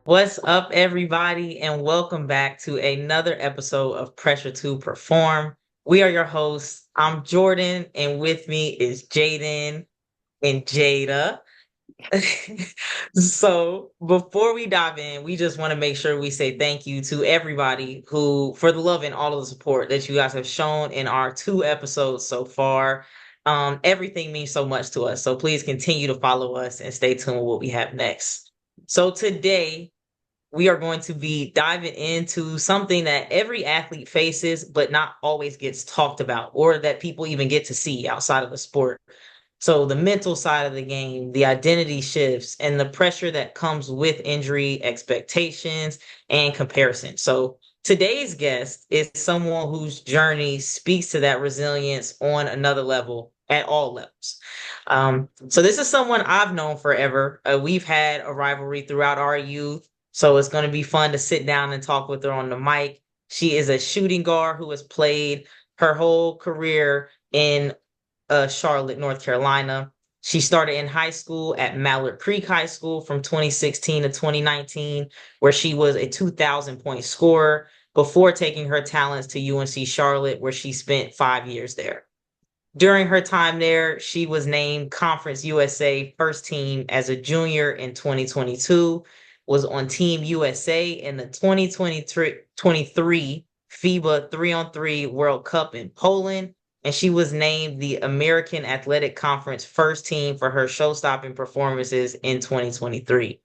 What's up, everybody, and welcome back to another episode of Pressure2Perform. We are your hosts. I'm Jordan, and with me is Jaden and Jada. So, before we dive in, we just want to make sure we say thank you to everybody who, for the love and all of the support that you guys have shown in our two episodes so far. Everything means so much to us. So, please continue to follow us and stay tuned with what we have next. So, today, we are going to be diving into something that every athlete faces, but not always gets talked about or that people even get to see outside of the sport. So, the mental side of the game, the identity shifts, and the pressure that comes with injury, expectations, and comparison. So, today's guest is someone whose journey speaks to that resilience on another level at all levels. So this is someone I've known forever. We've had a rivalry throughout our youth. So it's going to be fun to sit down and talk with her on the mic. She is a shooting guard who has played her whole career in Charlotte, North Carolina. She started in high school at Mallard Creek High School from 2016 to 2019, where she was a 2,000-point scorer before taking her talents to UNC Charlotte, where she spent 5 years there. During her time there, she was named Conference USA first team as a junior in 2022, was on Team USA in the 2023 FIBA 3-on-3 World Cup in Poland, and she was named the American Athletic Conference first team for her show-stopping performances in 2023.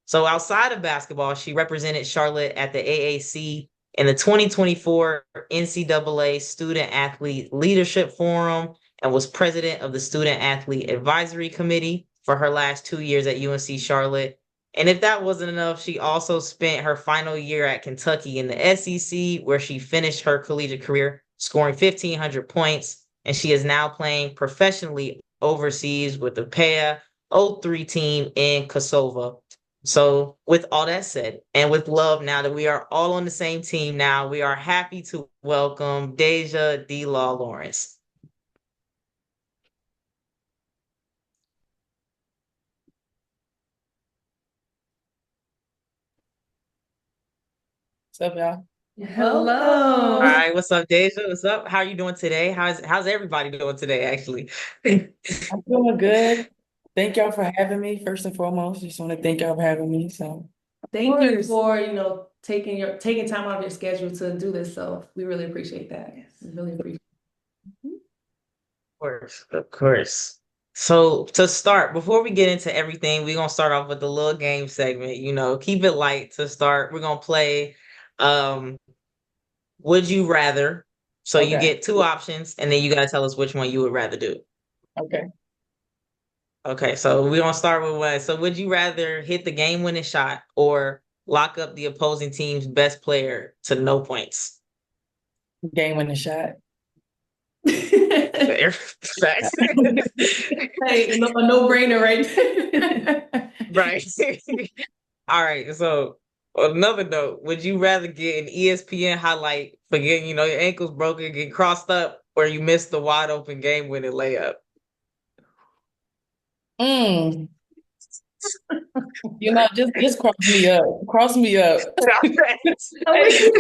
So outside of basketball, she represented Charlotte at the AAC in the 2024 NCAA Student Athlete Leadership Forum and was president of the Student Athlete Advisory Committee for her last 2 years at UNC Charlotte. And if that wasn't enough, she also spent her final year at Kentucky in the SEC, where she finished her collegiate career scoring 1,500 points. And she is now playing professionally overseas with the Peja 03 team in Kosovo. So, with all that said, and with love, now that we are all on the same team now, we are happy to welcome Dazia Lawrence. What's up, y'all? All Hello. right, what's up, Deja? What's up? How are you doing today? How's everybody doing today, actually? I'm doing good. Thank y'all for having me. First and foremost, just want to thank y'all for having me. So, Thank you course. for, taking time out of your schedule to do this. So we really appreciate that. Yes. We really appreciate Of course, of course. So to start, before we get into everything, we're gonna start off with a little game segment. Keep it light to start. We're gonna play um Would You Rather. So you okay. get two options, and then you gotta tell us which one you would rather do. Okay. Okay, so we're gonna start with one. So would you rather hit the game-winning shot or lock up the opposing team's best player to no points? Game winning shot. it. Fair. Facts. Hey, a no-brainer, right? Right. All right. So another note, would you rather get an ESPN highlight for getting, your ankles broken, get crossed up, or you missed the wide open game winning layup? Mm. Just cross me up. Cross me up. Hey,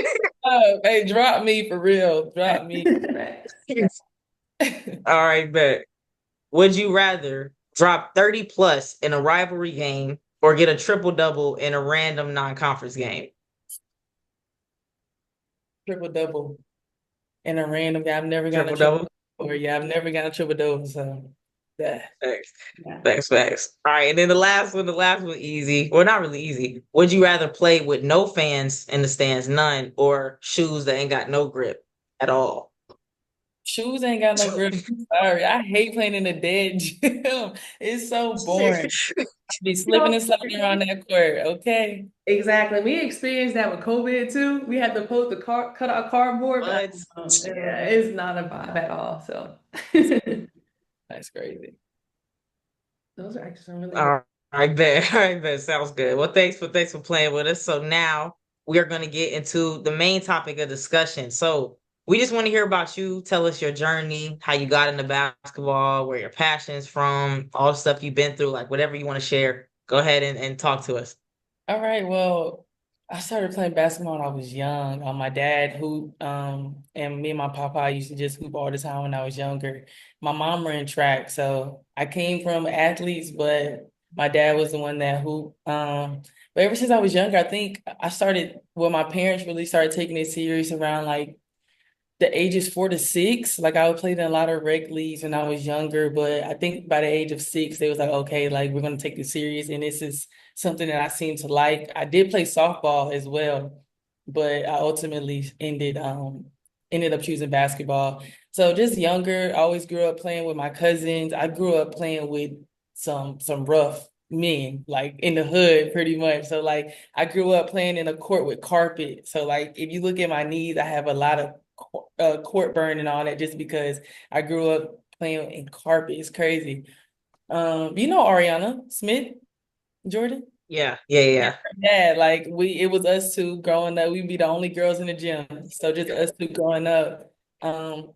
hey, drop me for real. Drop me. All right, bet. Would you rather drop 30 plus in a rivalry game or get a triple double in a random non-conference game? Triple double in a random guy. I've never gotten a Triple triple double? double. Yeah, I've never gotten a triple double. So that. Thanks. Yeah. Thanks. All right, and then the last one easy. Well, not really easy. Would you rather play with no fans in the stands, none, or shoes that ain't got no grip at all? Shoes ain't got no grip. Sorry, I hate playing in the dead gym. It's so boring. Be slipping and sliding around that court. Okay. Exactly. We experienced that with COVID too. We had to post cut out cardboard, but What? yeah, it's not a vibe at all. So That's crazy. those are actually some really good. All right, bet. All right, bet. Sounds good. Well, thanks for playing with us. So now we are going to get into the main topic of discussion. So we just want to hear about you. Tell us your journey, how you got into basketball, where your passion's from, all the stuff you've been through, like whatever you want to share. Go ahead and talk to us. All right, well, I started playing basketball when I was young. My dad hooped, and me and my papa used to just hoop all the time when I was younger. My mom ran track, so I came from athletes, but my dad was the one that hooped. But ever since I was younger, I think I started, well, my parents really started taking it serious around like the ages 4 to 6. Like I would play in a lot of rec leagues when I was younger, but I think by the age of 6, they was like, okay, like we're gonna take this serious, and this is something that I seem to like. I did play softball as well, but I ultimately ended up choosing basketball. So just younger, I always grew up playing with my cousins. I grew up playing with some rough men, like in the hood, pretty much. So like I grew up playing in a court with carpet. So like if you look at my knees, I have a lot of court burn and all that just because I grew up playing in carpet. It's crazy. You know Ariana Smith, Jordan? Yeah, yeah, Yeah, yeah. yeah, like it was us two growing up. We'd be the only girls in the gym. So just us two growing up. Um,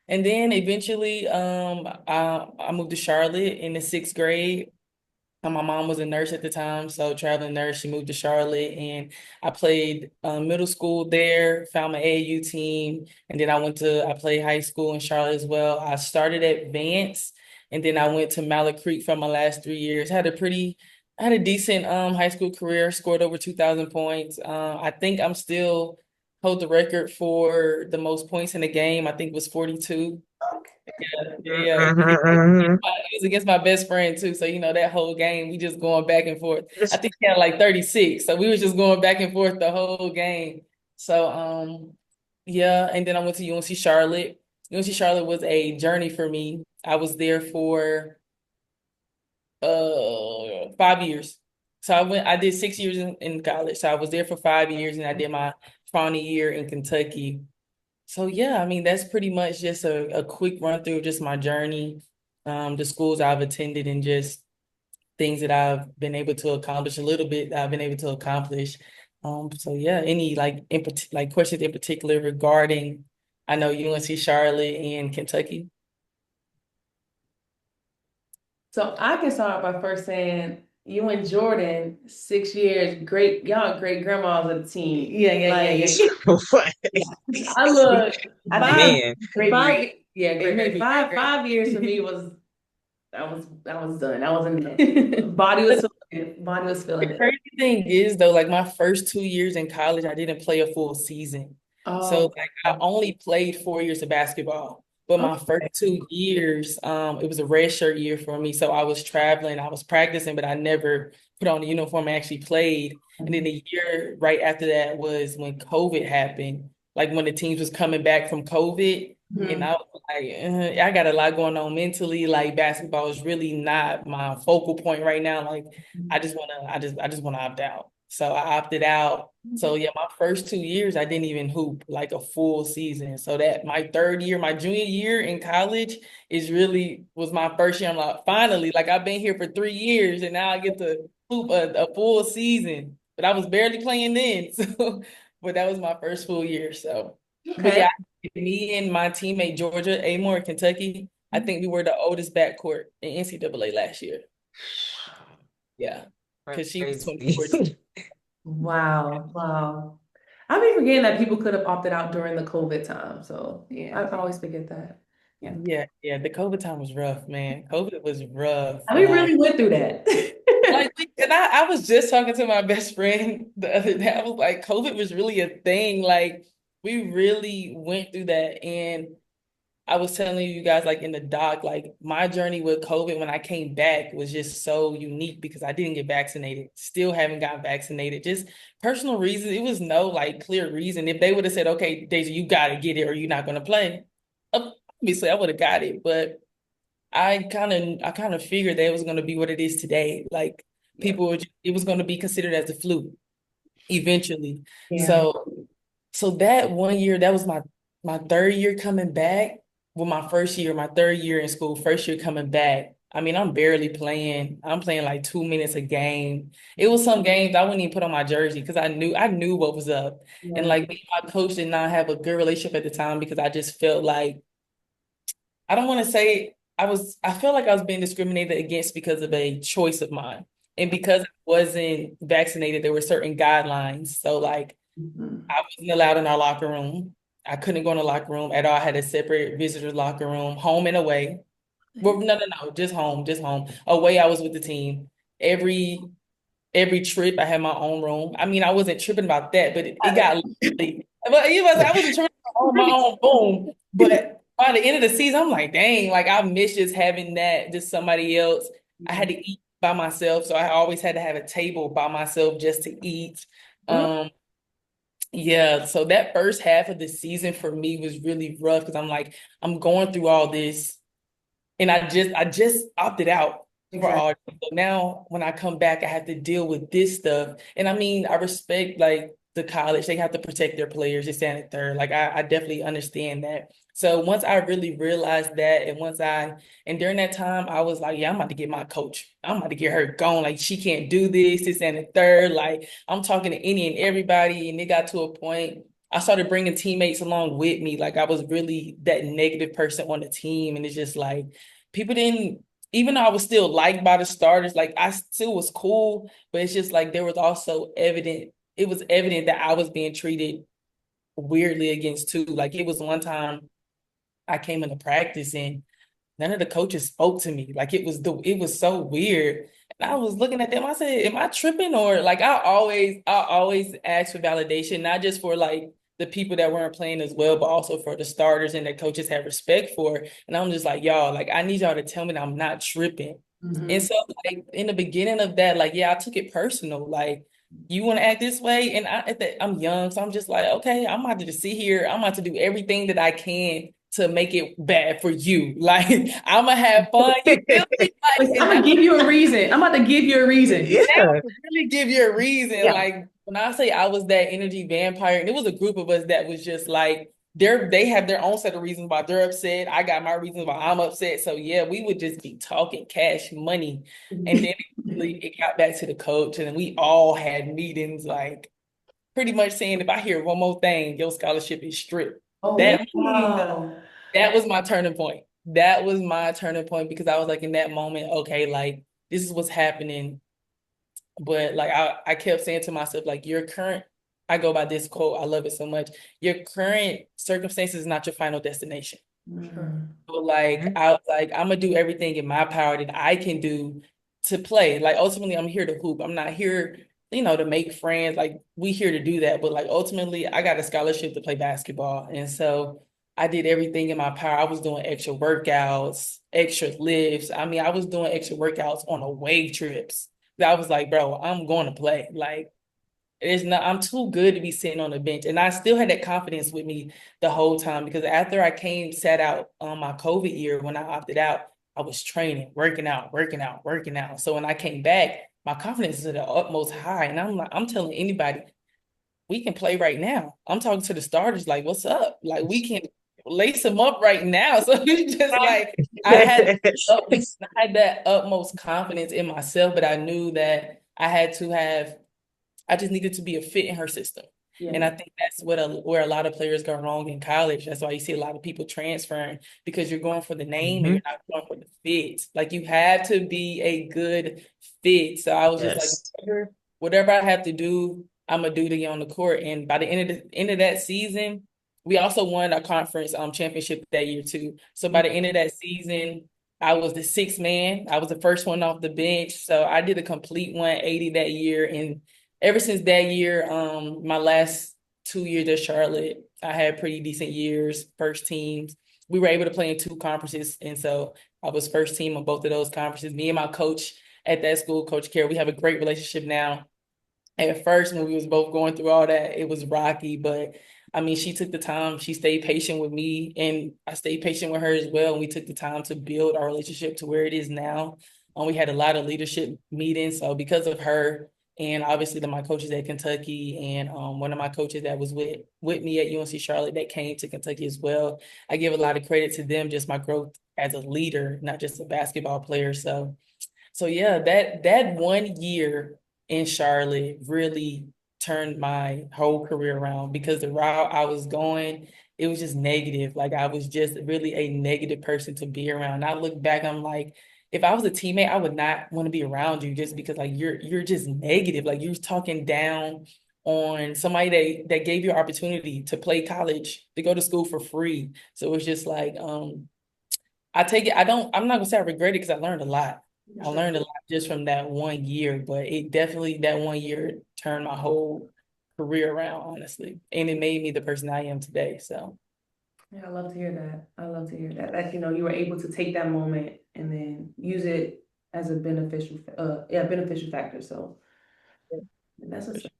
and then eventually, I moved to Charlotte in the 6th grade. My mom was a nurse at the time, so traveling nurse. She moved to Charlotte, and I played middle school there. Found my AAU team, and then I played high school in Charlotte as well. I started at Vance, and then I went to Mallard Creek for my last 3 years. I had a decent high school career. Scored over 2,000 points. I think I'm still hold the record for the most points in a game. I think it was 42. Yeah, yeah, yeah. Mhm, mhm. It was against my best friend too. So, that whole game, we just going back and forth. I think he had like 36. So we was just going back and forth the whole game. So, yeah. And then I went to UNC Charlotte. UNC Charlotte was a journey for me. I was there for 5 years. So I did 6 years in college. So I was there for 5 years, and I did my final year in Kentucky. So yeah, I mean that's pretty much just a quick run through of just my journey, the schools I've attended, and just things that I've been able to accomplish, a little bit that I've been able to accomplish. So yeah, any like questions in particular regarding, I know UNC Charlotte and Kentucky. So I can start off by first saying you and Jordan, 6 years, great, y'all great grandmas of the team. Yeah, yeah, yeah, Like, yeah. What? I look I think five, Man, great, five, yeah, it may great, be five, great. 5 years for me was I was done. I wasn't done. Body was feeling it. Body was feeling The it. crazy thing is though, like my first 2 years in college, I didn't play a full season. So Oh, like I only played 4 years of basketball. But my first okay. 2 years, it was a red shirt year for me. So I was traveling, I was practicing, but I never put on the uniform and actually played. And then the year right after that was when COVID happened, like when the teams was coming back from COVID. And Mhm. I was like, I got a lot going on mentally. Like basketball is really not my focal point right now. Like I just wanna opt out. So I opted out. So yeah, my first 2 years I didn't even hoop like a full season. So that my third year, my junior year in college is really was my first year. I'm like, finally, like I've been here for 3 years and now I get to hoop a full season. But I was barely playing then. So but that was my first full year. So but Okay. yeah, me and my teammate Georgia Amore, Kentucky, I think we were the oldest backcourt in NCAA last year. Yeah, because she was crazy. 2014. Wow. Wow. I be forgetting that people could have opted out during the COVID time. So I always forget that. Yeah. Yeah, yeah. The COVID time was rough, man. COVID was rough. And we really went through that. And I was just talking to my best friend the other day. I was like, COVID was really a thing. Like, we really went through that. And I was telling you guys, like in the doc, like my journey with COVID when I came back was just so unique because I didn't get vaccinated. Still haven't got vaccinated. Just personal reasons. It was no like clear reason. If they would have said, okay, Deja, you got to get it or you're not going to play, obviously I would have got it. But I kind of figured that it was going to be what it is today. Like Yeah. it was going to be considered as the flu eventually. Yeah. So that one year, that was my third year coming back. Well, my third year in school, first year coming back. I mean, I'm barely playing. I'm playing like 2 minutes a game. It was some games I wouldn't even put on my jersey because I knew what was up. And Yeah. like me and my coach did not have a good relationship at the time because I just felt like I don't want to say I felt like I was being discriminated against because of a choice of mine. And because I wasn't vaccinated, there were certain guidelines. So like Mhm. I wasn't allowed in our locker room. I couldn't go in the locker room at all. I had a separate visitors locker room, home and away. Well, no, just home, just home. Away, I was with the team. Every trip, I had my own room. I mean, I wasn't tripping about that, but it got late. But you know, I wasn't tripping on my own room. But by the end of the season, I'm like, dang, like I miss just having that, just somebody else. I had to eat by myself, so I always had to have a table by myself just to eat. Um, yeah, so that first half of the season for me was really rough because I'm like, I'm going through all this. And I just opted out for Exactly. all this. So now when I come back, I have to deal with this stuff. And I mean, I respect like the college, they have to protect their players, they stand at third. Like I definitely understand that. So once I really realized that, and during that time, I was like, yeah, I'm about to get my coach. I'm about to get her going. Like she can't do this and the third. Like I'm talking to any and everybody. And it got to a point I started bringing teammates along with me. Like I was really that negative person on the team. And it's just like, people didn't, even though I was still liked by the starters, like I still was cool, but it's just like there was also it was evident that I was being treated weirdly against too. Like it was one time I came into practice and none of the coaches spoke to me. Like it was so weird. And I was looking at them, I said, am I tripping? Or like I always ask for validation, not just for like the people that weren't playing as well, but also for the starters and that coaches have respect for. And I'm just like, y'all, like I need y'all to tell me that I'm not tripping. And Mhm. so like in the beginning of that, like, yeah, I took it personal. Like, you want to act this way? And I'm young, so I'm just like, okay, I'm about to just sit here. I'm about to do everything that I can to make it bad for you. Like, I'm gonna have fun. You feel me? Like, Like, I'm and gonna that give you a reason. I'm about to give you a reason. Yeah. would really give you a reason. Yeah. Like, when I say I was that energy vampire, and it was a group of us that was just like, they have their own set of reasons why they're upset. I got my reasons why I'm upset. So yeah, we would just be talking cash money. And then it got back to the coach, and we all had meetings like pretty much saying if I hear one more thing, your scholarship is stripped. Oh, That wow. that was my turning point. That was my turning point because I was like in that moment, okay, like this is what's happening. But like I kept saying to myself, like your current, I go by this quote, I love it so much. Your current circumstances is not your final destination. Sure. So like Mhm. I was like, I'm gonna do everything in my power that I can do to play. Like ultimately I'm here to hoop. I'm not here, to make friends. Like we here to do that. But like ultimately I got a scholarship to play basketball. And so I did everything in my power. I was doing extra workouts, extra lifts. I mean, I was doing extra workouts on away trips. I was like, bro, I'm going to play. Like it's not, I'm too good to be sitting on the bench. And I still had that confidence with me the whole time because after I sat out on my COVID year when I opted out, I was training, working out, working out, working out. So when I came back, my confidence is at the utmost high. And I'm like, I'm telling anybody, we can play right now. I'm talking to the starters, like, what's up? Like, we can lace them up right now. So it's just like I had that utmost confidence in myself, but I knew that I just needed to be a fit in her system. And Yeah. I think that's where a lot of players go wrong in college. That's why you see a lot of people transferring because you're going for the name and Mhm. you're not going for the fit. Like you have to be a good fit. So I was just like, Yes. whatever I have to do, I'm gonna do to get on the court. And by the end of that season, we also won our conference championship that year too. So by the end of that season, I was the sixth man. I was the first one off the bench. So I did a complete 180 that year. And ever since that year, my last 2 years at Charlotte, I had pretty decent years, first teams. We were able to play in two conferences. And so I was first team on both of those conferences. Me and my coach at that school, Coach Care, we have a great relationship now. At first, when we was both going through all that, it was rocky, but I mean, she took the time, she stayed patient with me, and I stayed patient with her as well. And we took the time to build our relationship to where it is now. We had a lot of leadership meetings. So because of her, and obviously my coaches at Kentucky, and one of my coaches that was with me at UNC Charlotte that came to Kentucky as well, I give a lot of credit to them, just my growth as a leader, not just a basketball player. So yeah, that 1 year in Charlotte really turned my whole career around because the route I was going, it was just negative. Like I was just really a negative person to be around. I look back, I'm like, if I was a teammate, I would not want to be around you just because like you're just negative. Like you're talking down on somebody that gave you an opportunity to play college, to go to school for free. So it's just like I take it, I'm not gonna say I regret it because I learned a lot. I learned a lot just from that 1 year, but it definitely that 1 year turned my whole career around, honestly. And it made me the person I am today. So Yeah, I love to hear that. I love to hear that. That, you were able to take that moment and then use it as a beneficial factor. So that's for what's sure.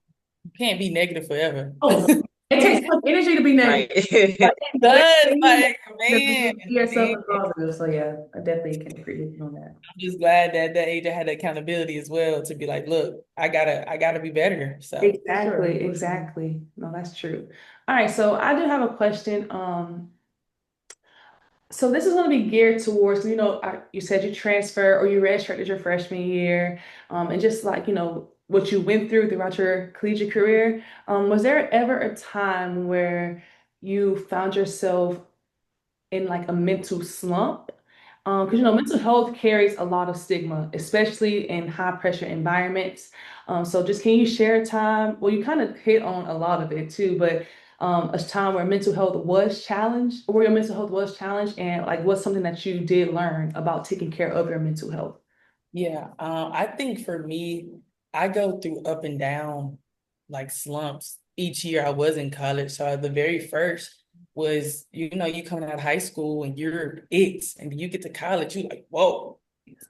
You can't be negative forever. Oh, it takes much energy to be negative. Right. It does, like, man. Be yourself and positive. So yeah, I definitely can agree with you on that. I'm just glad that that age I had the accountability as well to be like, look, I gotta be better. So Exactly, exactly. No, that's true. All right, so I do have a question. So this is going to be geared towards, you said you transferred or you redshirted your freshman year, and just like, what you went through throughout your collegiate career. Was there ever a time where you found yourself in like a mental slump? Because mental health carries a lot of stigma, especially in high pressure environments. So just can you share a time? Well, you kind of hit on a lot of it too, but a time where mental health was challenged, or where your mental health was challenged, and like what's something that you did learn about taking care of your mental health? yeah, I think for me, I go through up and down like slumps each year I was in college. So the very first was, you coming out of high school and you're it, and you get to college, you're like, whoa,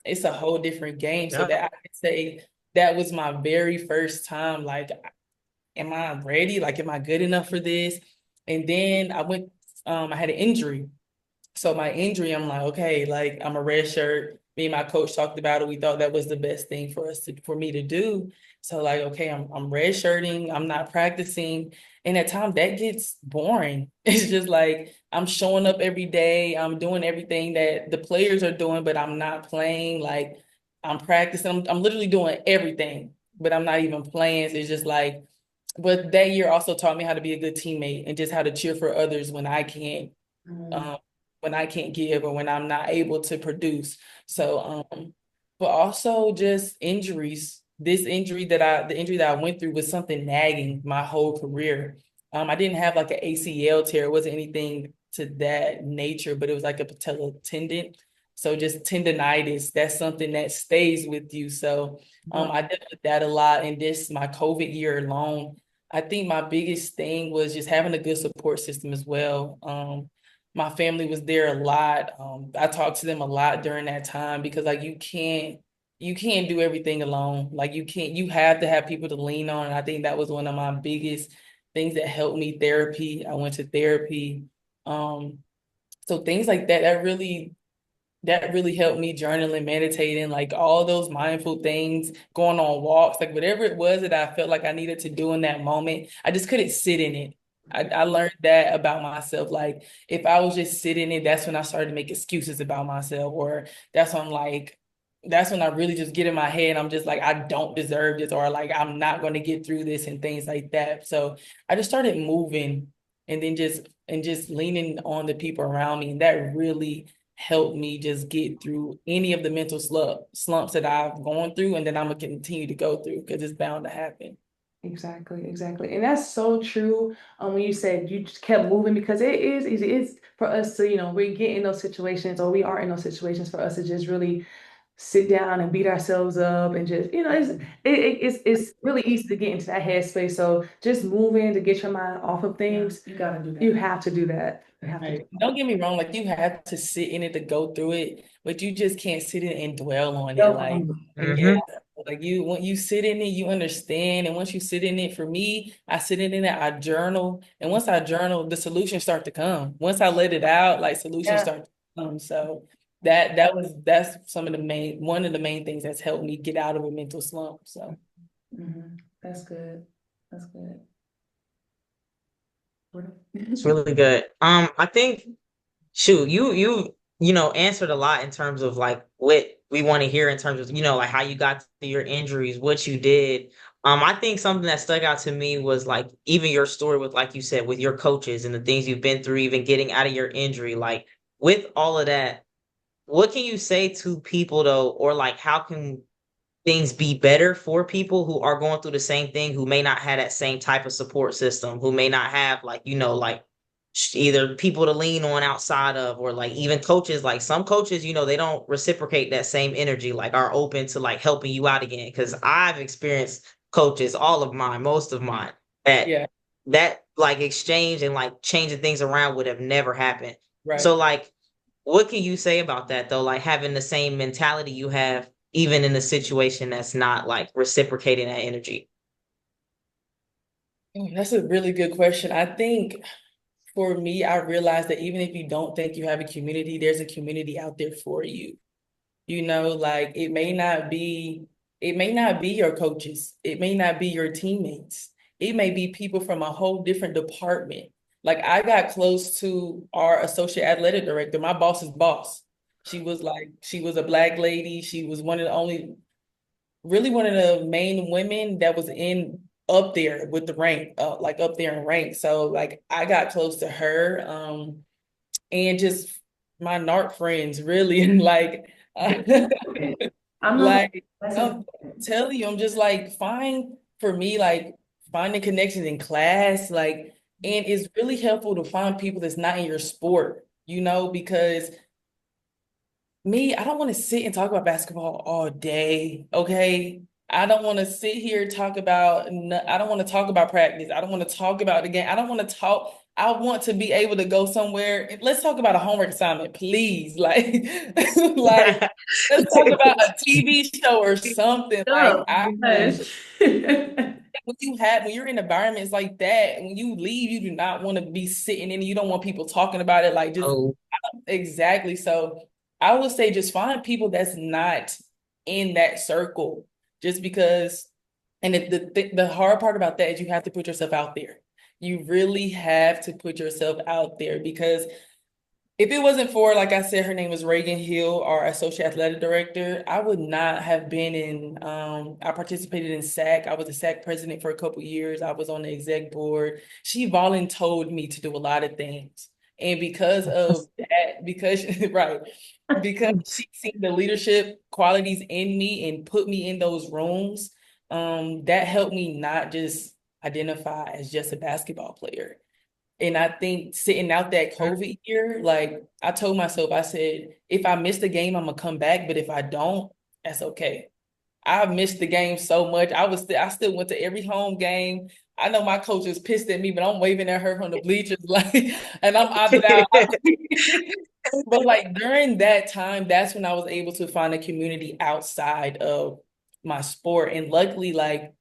it's a whole different game. So Yeah. that I could say that was my very first time, like, am I ready? Like, am I good enough for this? And then I had an injury. So my injury, I'm like, okay, like I'm a red shirt. Me and my coach talked about it. We thought that was the best thing for me to do. So like, okay, I'm red shirting. I'm not practicing. And at times that gets boring. It's just like I'm showing up every day. I'm doing everything that the players are doing, but I'm not playing. Like I'm practicing. I'm literally doing everything, but I'm not even playing. So it's just like, but that year also taught me how to be a good teammate and just how to cheer for others Mm. um, when I can't give or when I'm not able to produce. So, but also just injuries. The injury that I went through was something nagging my whole career. I didn't have like an ACL tear. It wasn't anything to that nature, but it was like a patella tendon. So just tendonitis, that's something that stays with you. So I dealt with that a lot. And this, my COVID year alone, I think my biggest thing was just having a good support system as well. My family was there a lot. I talked to them a lot during that time because like you can't do everything alone. Like you have to have people to lean on. And I think that was one of my biggest things that helped me. Therapy. I went to therapy. Um, so things like that, that really helped me, journaling, meditating, like all those mindful things, going on walks, like whatever it was that I felt like I needed to do in that moment. I just couldn't sit in it. I learned that about myself. Like if I was just sitting in it, that's when I started to make excuses about myself, or that's when like that's when I really just get in my head. I'm just like, I don't deserve this, or like I'm not going to get through this and things like that. So I just started moving and then just leaning on the people around me. And that really helped me just get through any of the mental slumps that I've gone through, and then I'm gonna continue to go through because it's bound to happen. Exactly, exactly. And that's so true. When you said you just kept moving, because it is easy. It's for us to, we get in those situations, or we are in those situations, for us to just really sit down and beat ourselves up and just, it's really easy to get into that headspace. So just moving to get your mind off of things, you gotta do that. You have to do that. You have to do Right. Don't get me wrong, like you have to sit in it to go through it, but you just can't sit in it and dwell on it. Like, Hmm. yeah, like when you sit in it, you understand. And once you sit in it, for me, I sit in it, I journal. And once I journal, the solutions start to come. Once I let it out, like solutions Yeah. start to come. So that's one of the main things that's helped me get out of a mental slump. So That's good. That's good. It's really good. I think, shoot, you answered a lot in terms of like what we want to hear in terms of, like how you got to your injuries, what you did. I think something that stuck out to me was like even your story with, like you said, with your coaches and the things you've been through, even getting out of your injury. Like with all of that, what can you say to people though, or like how can things be better for people who are going through the same thing, who may not have that same type of support system, who may not have like, like either people to lean on outside of, or like even coaches, like some coaches, they don't reciprocate that same energy, like are open to like helping you out again. Cause I've experienced coaches, all of mine, most of mine, that Yeah, like exchange and like changing things around would have never happened. right. So like, what can you say about that though? Like having the same mentality you have, even in a situation that's not like reciprocating that energy. That's a really good question. I think for me, I realized that even if you don't think you have a community, there's a community out there for you. Like it may not be your coaches, it may not be your teammates, it may be people from a whole different department. Like I got close to our associate athletic director, my boss's boss. She was a black lady. She was really one of the main women that was in up there with the rank, like up there in rank. So like I got close to her, and just my narc friends, really, and like, I'm not like that's I'm telling you, I'm just like for me, like finding connections in class, like, and it's really helpful to find people that's not in your sport, because I don't want to sit and talk about basketball all day, okay? I don't want to sit here talk about, I don't want to talk about practice. I don't want to talk about the game. I don't want to talk. I want to be able to go somewhere. Let's talk about a homework assignment, please. Like, like, let's talk about a TV show or something. Like, up. when you're in environments like that, when you leave, you do not want to be sitting in. You don't want people talking about it. Like, just Oh, exactly. So I would say just find people that's not in that circle, just because. And the hard part about that is you have to put yourself out there. You really have to put yourself out there, because if it wasn't for, like I said, her name was Reagan Hill, our associate athletic director, I would not have been I participated in SAC. I was a SAC president for a couple years. I was on the exec board. She voluntold me to do a lot of things. And because of that, right, because she seen the leadership qualities in me and put me in those rooms, that helped me not just identify as just a basketball player. And I think sitting out that COVID year, like I told myself, I said, if I miss the game, I'm gonna come back. But if I don't, that's okay. I missed the game so much. I still went to every home game. I know my coach was pissed at me, but I'm waving at her from the bleachers, like, and I'm opted out. But like during that time, that's when I was able to find a community outside of my sport. And luckily, like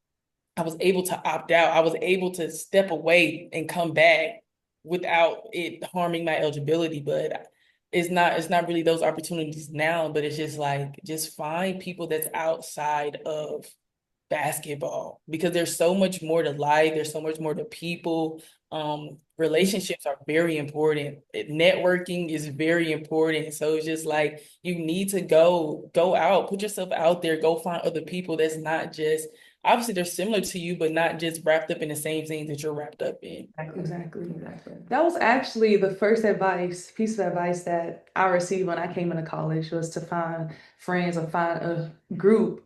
I was able to opt out. I was able to step away and come back without it harming my eligibility. But it's not really those opportunities now, but it's just like just find people that's outside of basketball, because there's so much more to life, there's so much more to people. Relationships are very important. Networking is very important. So it's just like you need to go out, put yourself out there, go find other people that's not just, obviously they're similar to you, but not just wrapped up in the same things that you're wrapped up in. Exactly. That was actually the first piece of advice that I received when I came into college, was to find friends or find a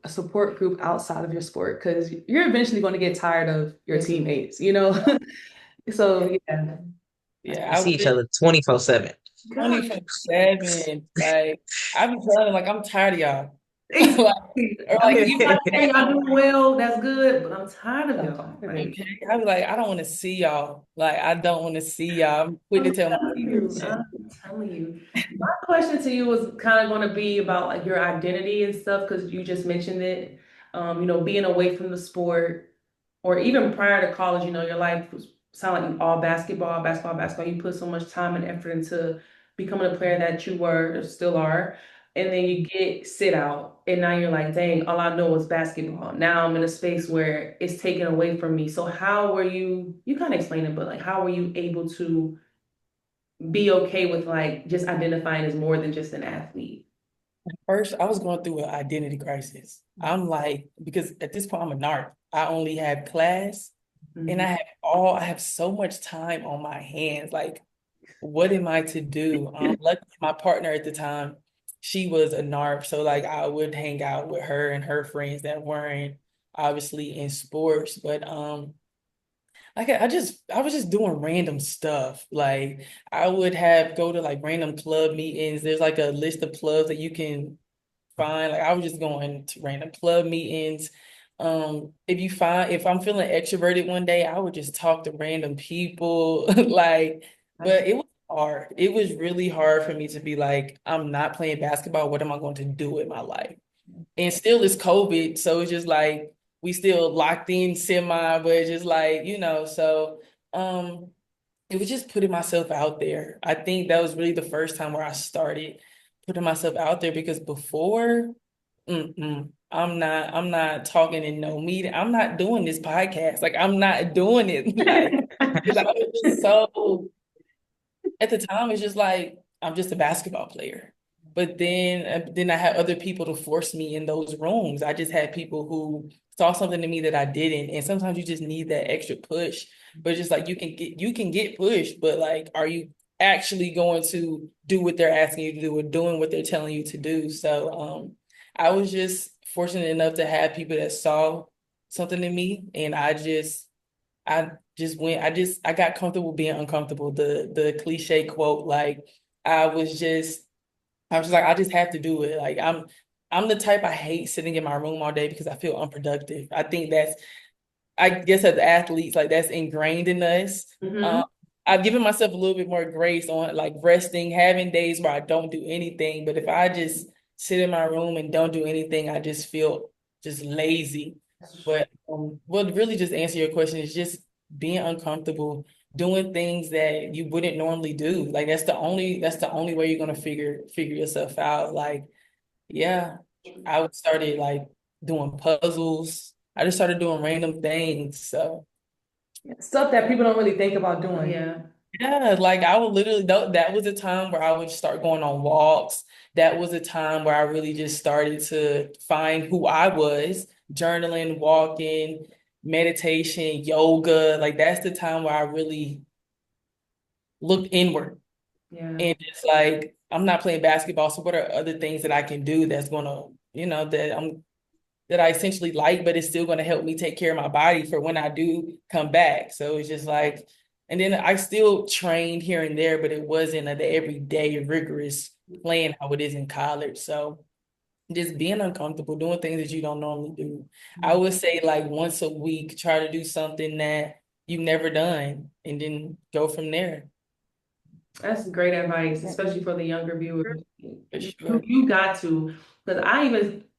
support group outside of your sport, because you're eventually going to get tired of your teammates, you know? So yeah. Yeah, we I see each wish other 24/7. 24/7. Like I've been telling them, like, I'm tired of y'all. Like, Exactly. or I like mean, even hey, y'all doing well, that's good, but I'm tired of y'all. Like, okay. I be like, I don't want to see y'all. Like, I don't want to see y'all. I'm quick to I'm tell my telling you, teammates. I'm telling you. My question to you was kind of going to be about like your identity and stuff, because you just mentioned it. Being away from the sport, or even prior to college, your life was sound like all basketball, basketball, basketball. You put so much time and effort into becoming a player that you were or still are. And then you get sit out, and now you're like, dang, all I know is basketball. Now I'm in a space where it's taken away from me. So how were you kind of explain it, but like how were you able to be okay with like just identifying as more than just an athlete? First, I was going through an identity crisis. I'm like, because at this point I'm a narc. I only have class, and Mhm. I have so much time on my hands. Like, what am I to do? Luckily, my partner at the time, she was a NARP, so like I would hang out with her and her friends that weren't obviously in sports, but like I was just doing random stuff. Like I would have go to like random club meetings. There's like a list of clubs that you can find. Like I was just going to random club meetings. If I'm feeling extroverted one day, I would just talk to random people. Like, but it was hard. It was really hard for me to be like, I'm not playing basketball. What am I going to do with my life? And still it's COVID, so it's just like we still locked in semi, but it's just like, so um it was just putting myself out there. I think that was really the first time where I started putting myself out there because before, I'm not talking in no meeting. I'm not doing this podcast. Like I'm not doing it. Like, because I was just so at the time it's just like I'm just a basketball player. But then I had other people to force me in those rooms. I just had people who saw something in me that I didn't. And sometimes you just need that extra push. But just like you can get pushed, but like are you actually going to do what they're asking you to do or doing what they're telling you to do? So I was just fortunate enough to have people that saw something in me and I just went, I got comfortable being uncomfortable. The cliche quote, like I was just, I was just like, I just have to do it. Like I'm the type I hate sitting in my room all day because I feel unproductive. I think I guess as athletes, like that's ingrained in us. Mm-hmm. I've given myself a little bit more grace on like resting, having days where I don't do anything. But if I just sit in my room and don't do anything, I just feel just lazy. But what really just answer your question is just being uncomfortable, doing things that you wouldn't normally do. Like that's the only way you're gonna figure yourself out. Like, yeah, I started like doing puzzles. I just started doing random things. So Stuff that people don't really think about doing. Yeah. yeah, like I would literally that was a time where I would start going on walks. That was a time where I really just started to find who I was, journaling, walking, meditation, yoga. Like that's the time where I really looked inward Yeah. and just like I'm not playing basketball, so what are other things that I can do that's gonna, that I essentially like, but it's still going to help me take care of my body for when I do come back. So it's just like, and then I still trained here and there, but it wasn't the everyday rigorous playing how it is in college. So just being uncomfortable, doing things that you don't normally do. I would say like once a week, try to do something that you've never done and then go from there. That's great advice, especially for the younger viewers. For sure. You got to, because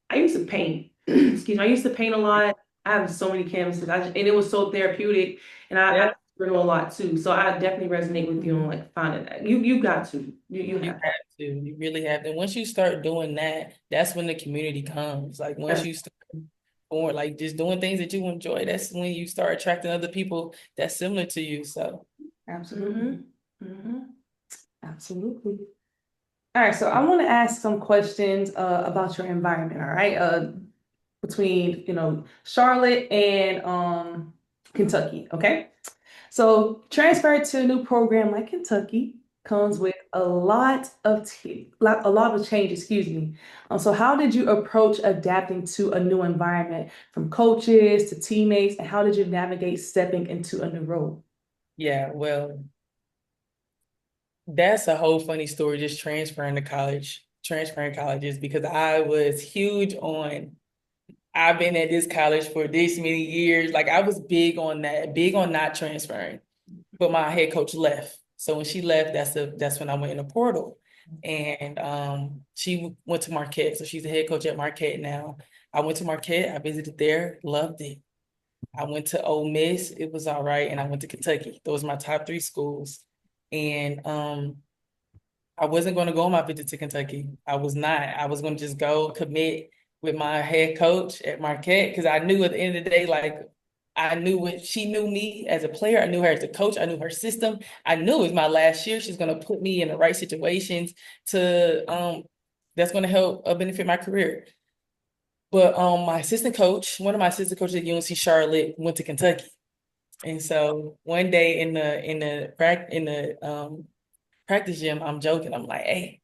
I used to paint. Excuse me, I used to paint a lot. I have so many canvases, and it was so therapeutic, and I do a lot too. So I definitely resonate with you on like finding that. You got to, you You have. have to. You really have to. And once you start doing that, that's when the community comes. Like once you start or like just doing things that you enjoy, that's when you start attracting other people that's similar to you. So Absolutely. Mm-hmm. Absolutely. All right, so I want to ask some questions about your environment, all right? Between, Charlotte and Kentucky, okay? So transfer to a new program like Kentucky comes with a lot of change, excuse me. So how did you approach adapting to a new environment from coaches to teammates, and how did you navigate stepping into a new role? yeah, well, that's a whole funny story, just transferring colleges because I was huge on I've been at this college for this many years. Like I was big on that, big on not transferring. But my head coach left. So when she left, that's when I went in the portal. And she went to Marquette. So she's the head coach at Marquette now. I went to Marquette, I visited there, loved it. I went to Ole Miss, it was all right, and I went to Kentucky. Those are my top three schools. And I wasn't going to go on my visit to Kentucky. I was not. I was going to just go commit with my head coach at Marquette because I knew at the end of the day, like I knew what she knew me as a player. I knew her as a coach. I knew her system. I knew it was my last year. She's going to put me in the right situations to that's going to help benefit my career. But my assistant coach, one of my assistant coaches at UNC Charlotte, went to Kentucky, and so one day in the practice gym, I'm joking. I'm like, hey.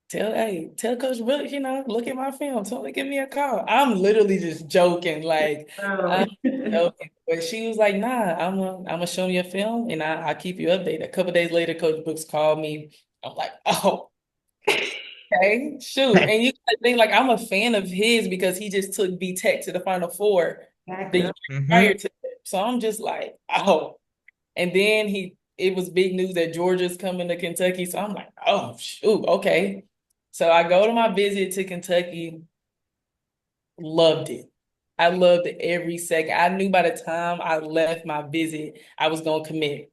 tell Coach Brooks, look at my film. Tell him to give me a call. I'm literally just joking, like Oh. I'm joking. But she was like, nah, I'm gonna show you a film and I keep you updated. A couple days later, Coach Brooks called me. I'm like, oh, okay, shoot. And you gotta think like I'm a fan of his because he just took B Tech to the Final Four the Exactly. year Hmm. prior to that. So I'm just like, oh. And then it was big news that Georgia's coming to Kentucky. So I'm like, oh, shoot, okay. So I go to my visit to Kentucky, loved it. I loved it every second. I knew by the time I left my visit, I was going to commit.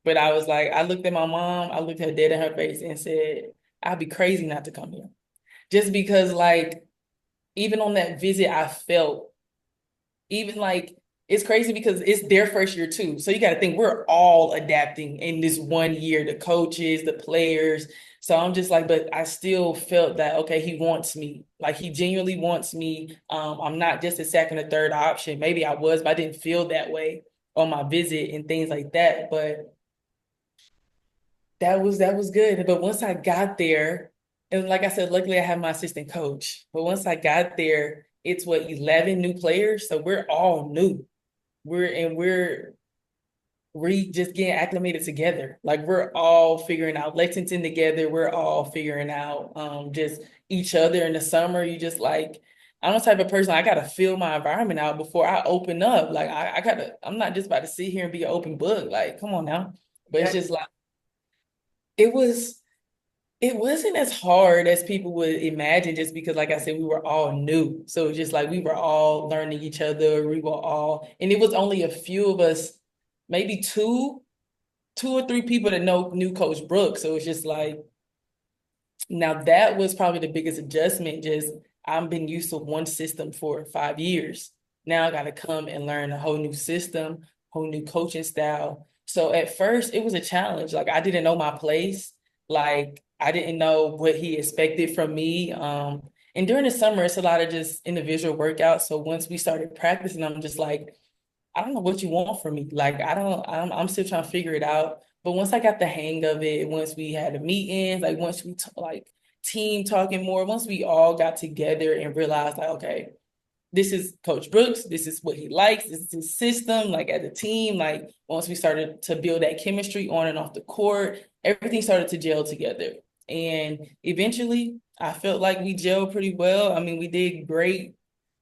But I was like, I looked at my mom, I looked her dead in her face and said, I'd be crazy not to come here. Just because, like, even on that visit, I felt even like it's crazy because it's their first year too. So you got to think we're all adapting in this 1 year, the coaches, the players. So I'm just like, but I still felt that, okay, he wants me. Like he genuinely wants me. I'm not just a second or third option. Maybe I was, but I didn't feel that way on my visit and things like that. But that was good. But once I got there, and like I said, luckily I have my assistant coach. But once I got there, it's what 11 new players. So we're all new. We're just getting acclimated together. Like we're all figuring out Lexington together. We're all figuring out just each other in the summer. You just like I'm the type of person I gotta feel my environment out before I open up. Like I gotta, I'm not just about to sit here and be an open book. Like, come on now. But it's just like it was it wasn't as hard as people would imagine just because, like I said, we were all new. So it's just like we were all learning each other. We were all, and it was only a few of us, maybe two or three people that knew Coach Brooks. So it's just like, now that was probably the biggest adjustment. Just I've been used to one system for 5 years. Now I got to come and learn a whole new system, whole new coaching style. So at first it was a challenge. Like I didn't know my place. Like I didn't know what he expected from me. And during the summer, it's a lot of just individual workouts. So once we started practicing, I'm just like, I don't know what you want from me. Like, I don't, I'm still trying to figure it out. But once I got the hang of it, once we had the meetings, like once we like team talking more, once we all got together and realized like, okay, this is Coach Brooks, this is what he likes, this is his system, like as a team, like once we started to build that chemistry on and off the court, everything started to gel together. And eventually I felt like we gelled pretty well. I mean, we did great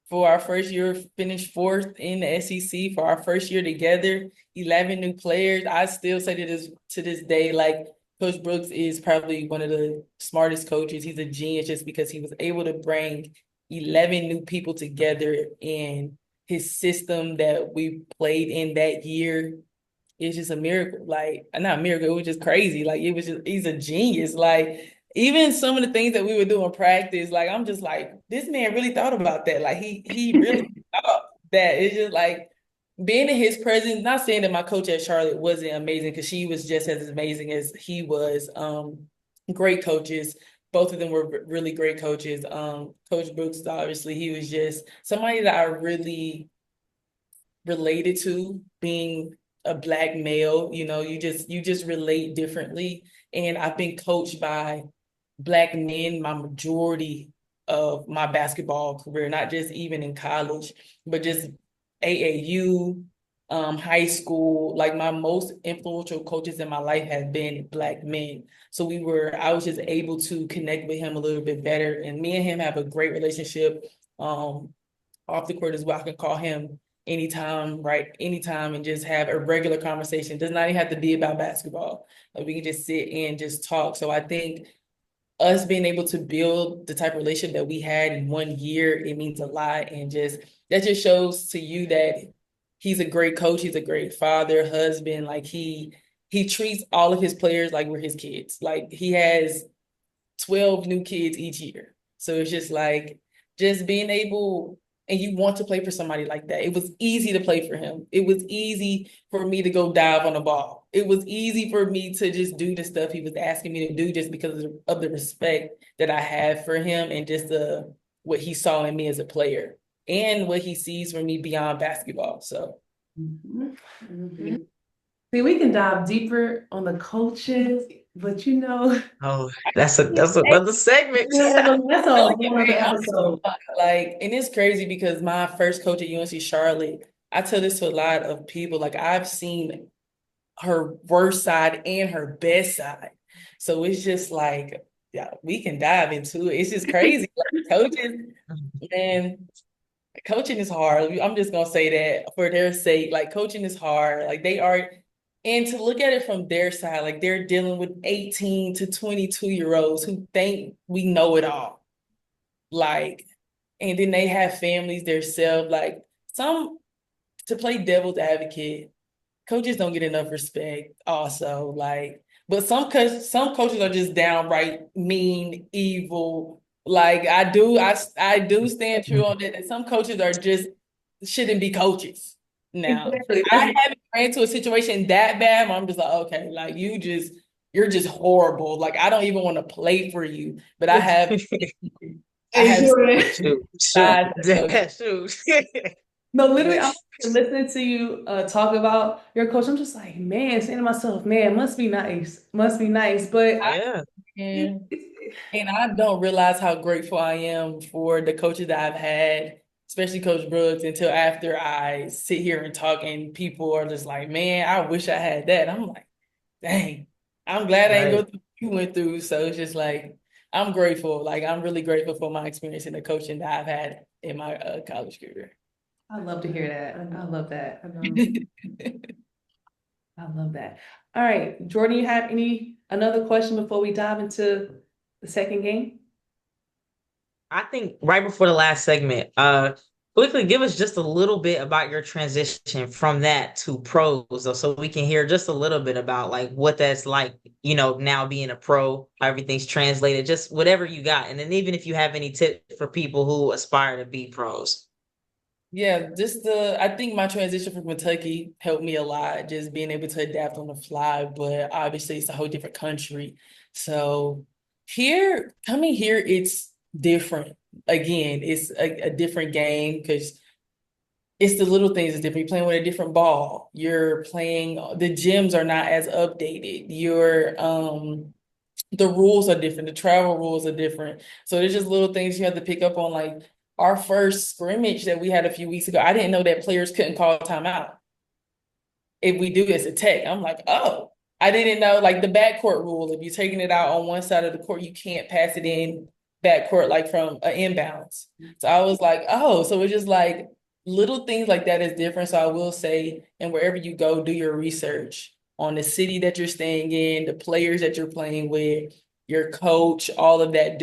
for our first year, finished fourth in the SEC for our first year together, 11 new players. I still say to this day, like Coach Brooks is probably one of the smartest coaches. He's a genius just because he was able to bring 11 new people together in his system that we played in that year. It's just a miracle. Like, not a miracle, it was just crazy. Like, it was just, he's a genius. Like, even some of the things that we would do in practice, like, I'm just like, this man really thought about that. Like, he really thought that. It's just like being in his presence, not saying that my coach at Charlotte wasn't amazing, because she was just as amazing as he was. Great coaches. Both of them were really great coaches. Coach Brooks, obviously, he was just somebody that I really related to, being a black male. You just relate differently. And I've been coached by black men my majority of my basketball career, not just even in college, but just AAU, high school. Like my most influential coaches in my life have been black men. So I was just able to connect with him a little bit better. And me and him have a great relationship. Off the court as well. I can call him anytime, right? Anytime, and just have a regular conversation. Does not even have to be about basketball. Like we can just sit and just talk. So I think us being able to build the type of relationship that we had in 1 year, it means a lot. And just that just shows to you that he's a great coach, he's a great father, husband. Like he treats all of his players like we're his kids. Like he has 12 new kids each year. So it's just like just being able, and you want to play for somebody like that. It was easy to play for him. It was easy for me to go dive on a ball. It was easy for me to just do the stuff he was asking me to do just because of the respect that I have for him, and just what he saw in me as a player and what he sees for me beyond basketball. So Mhm. Mhm. See, we can dive deeper on the coaches But you know, Oh, that's another segment. that's a Like, whole other I'm so episode. like, and it's crazy because my first coach at UNC Charlotte, I tell this to a lot of people. Like, I've seen her worst side and her best side. So it's just like, yeah, we can dive into it. It's just crazy. Like, coaches, man, coaching is hard. I'm just gonna say that for their sake. Like, coaching is hard. Like, they are, and to look at it from their side, like they're dealing with 18 to 22-year-olds who think we know it all. Like, and then they have families themselves. Like, some, to play devil's advocate, coaches don't get enough respect also. Like, but some coaches are just downright mean, evil. Like, I do stand true on that. And some coaches are just shouldn't be coaches. Now, Exactly. I haven't ran into a situation that bad where I'm just like, okay, like you're just horrible. Like, I don't even want to play for you. But I Hey, have Jordan. Shoot, sides of coaches. shoot. No, literally, I'm listening to you talk about your coach. I'm just like, man, saying to myself, man, must be nice. Must be nice. But Yeah, And and I don't realize how grateful I am for the coaches that I've had, especially Coach Brooks, until after I sit here and talk and people are just like, man, I wish I had that. I'm like, dang, I'm glad I didn't go right. through what you went through. So it's just like, I'm grateful. Like, I'm really grateful for my experience in the coaching that I've had in my college career. I love to hear that. I love that. I love that. All right, Jordan, you have another question before we dive into the second game? I think right before the last segment, quickly give us just a little bit about your transition from that to pros, though, so we can hear just a little bit about like what that's like, now being a pro, how everything's translated, just whatever you got. And then even if you have any tips for people who aspire to be pros. Yeah, I think my transition from Kentucky helped me a lot, just being able to adapt on the fly, but obviously it's a whole different country. So coming here, it's different. Again, it's a different game because it's the little things that's different. You're playing with a different ball. The gyms are not as updated. The rules are different. The travel rules are different. So there's just little things you have to pick up on. Like, our first scrimmage that we had a few weeks ago, I didn't know that players couldn't call timeout if we do as a tech. I'm like, oh, I didn't know, like, the backcourt rule. If you're taking it out on one side of the court, you can't pass it in backcourt, like from an inbounds. So I was like, oh, so it's just like little things like that is different. So I will say, and wherever you go, do your research on the city that you're staying in, the players that you're playing with, your coach, all of that.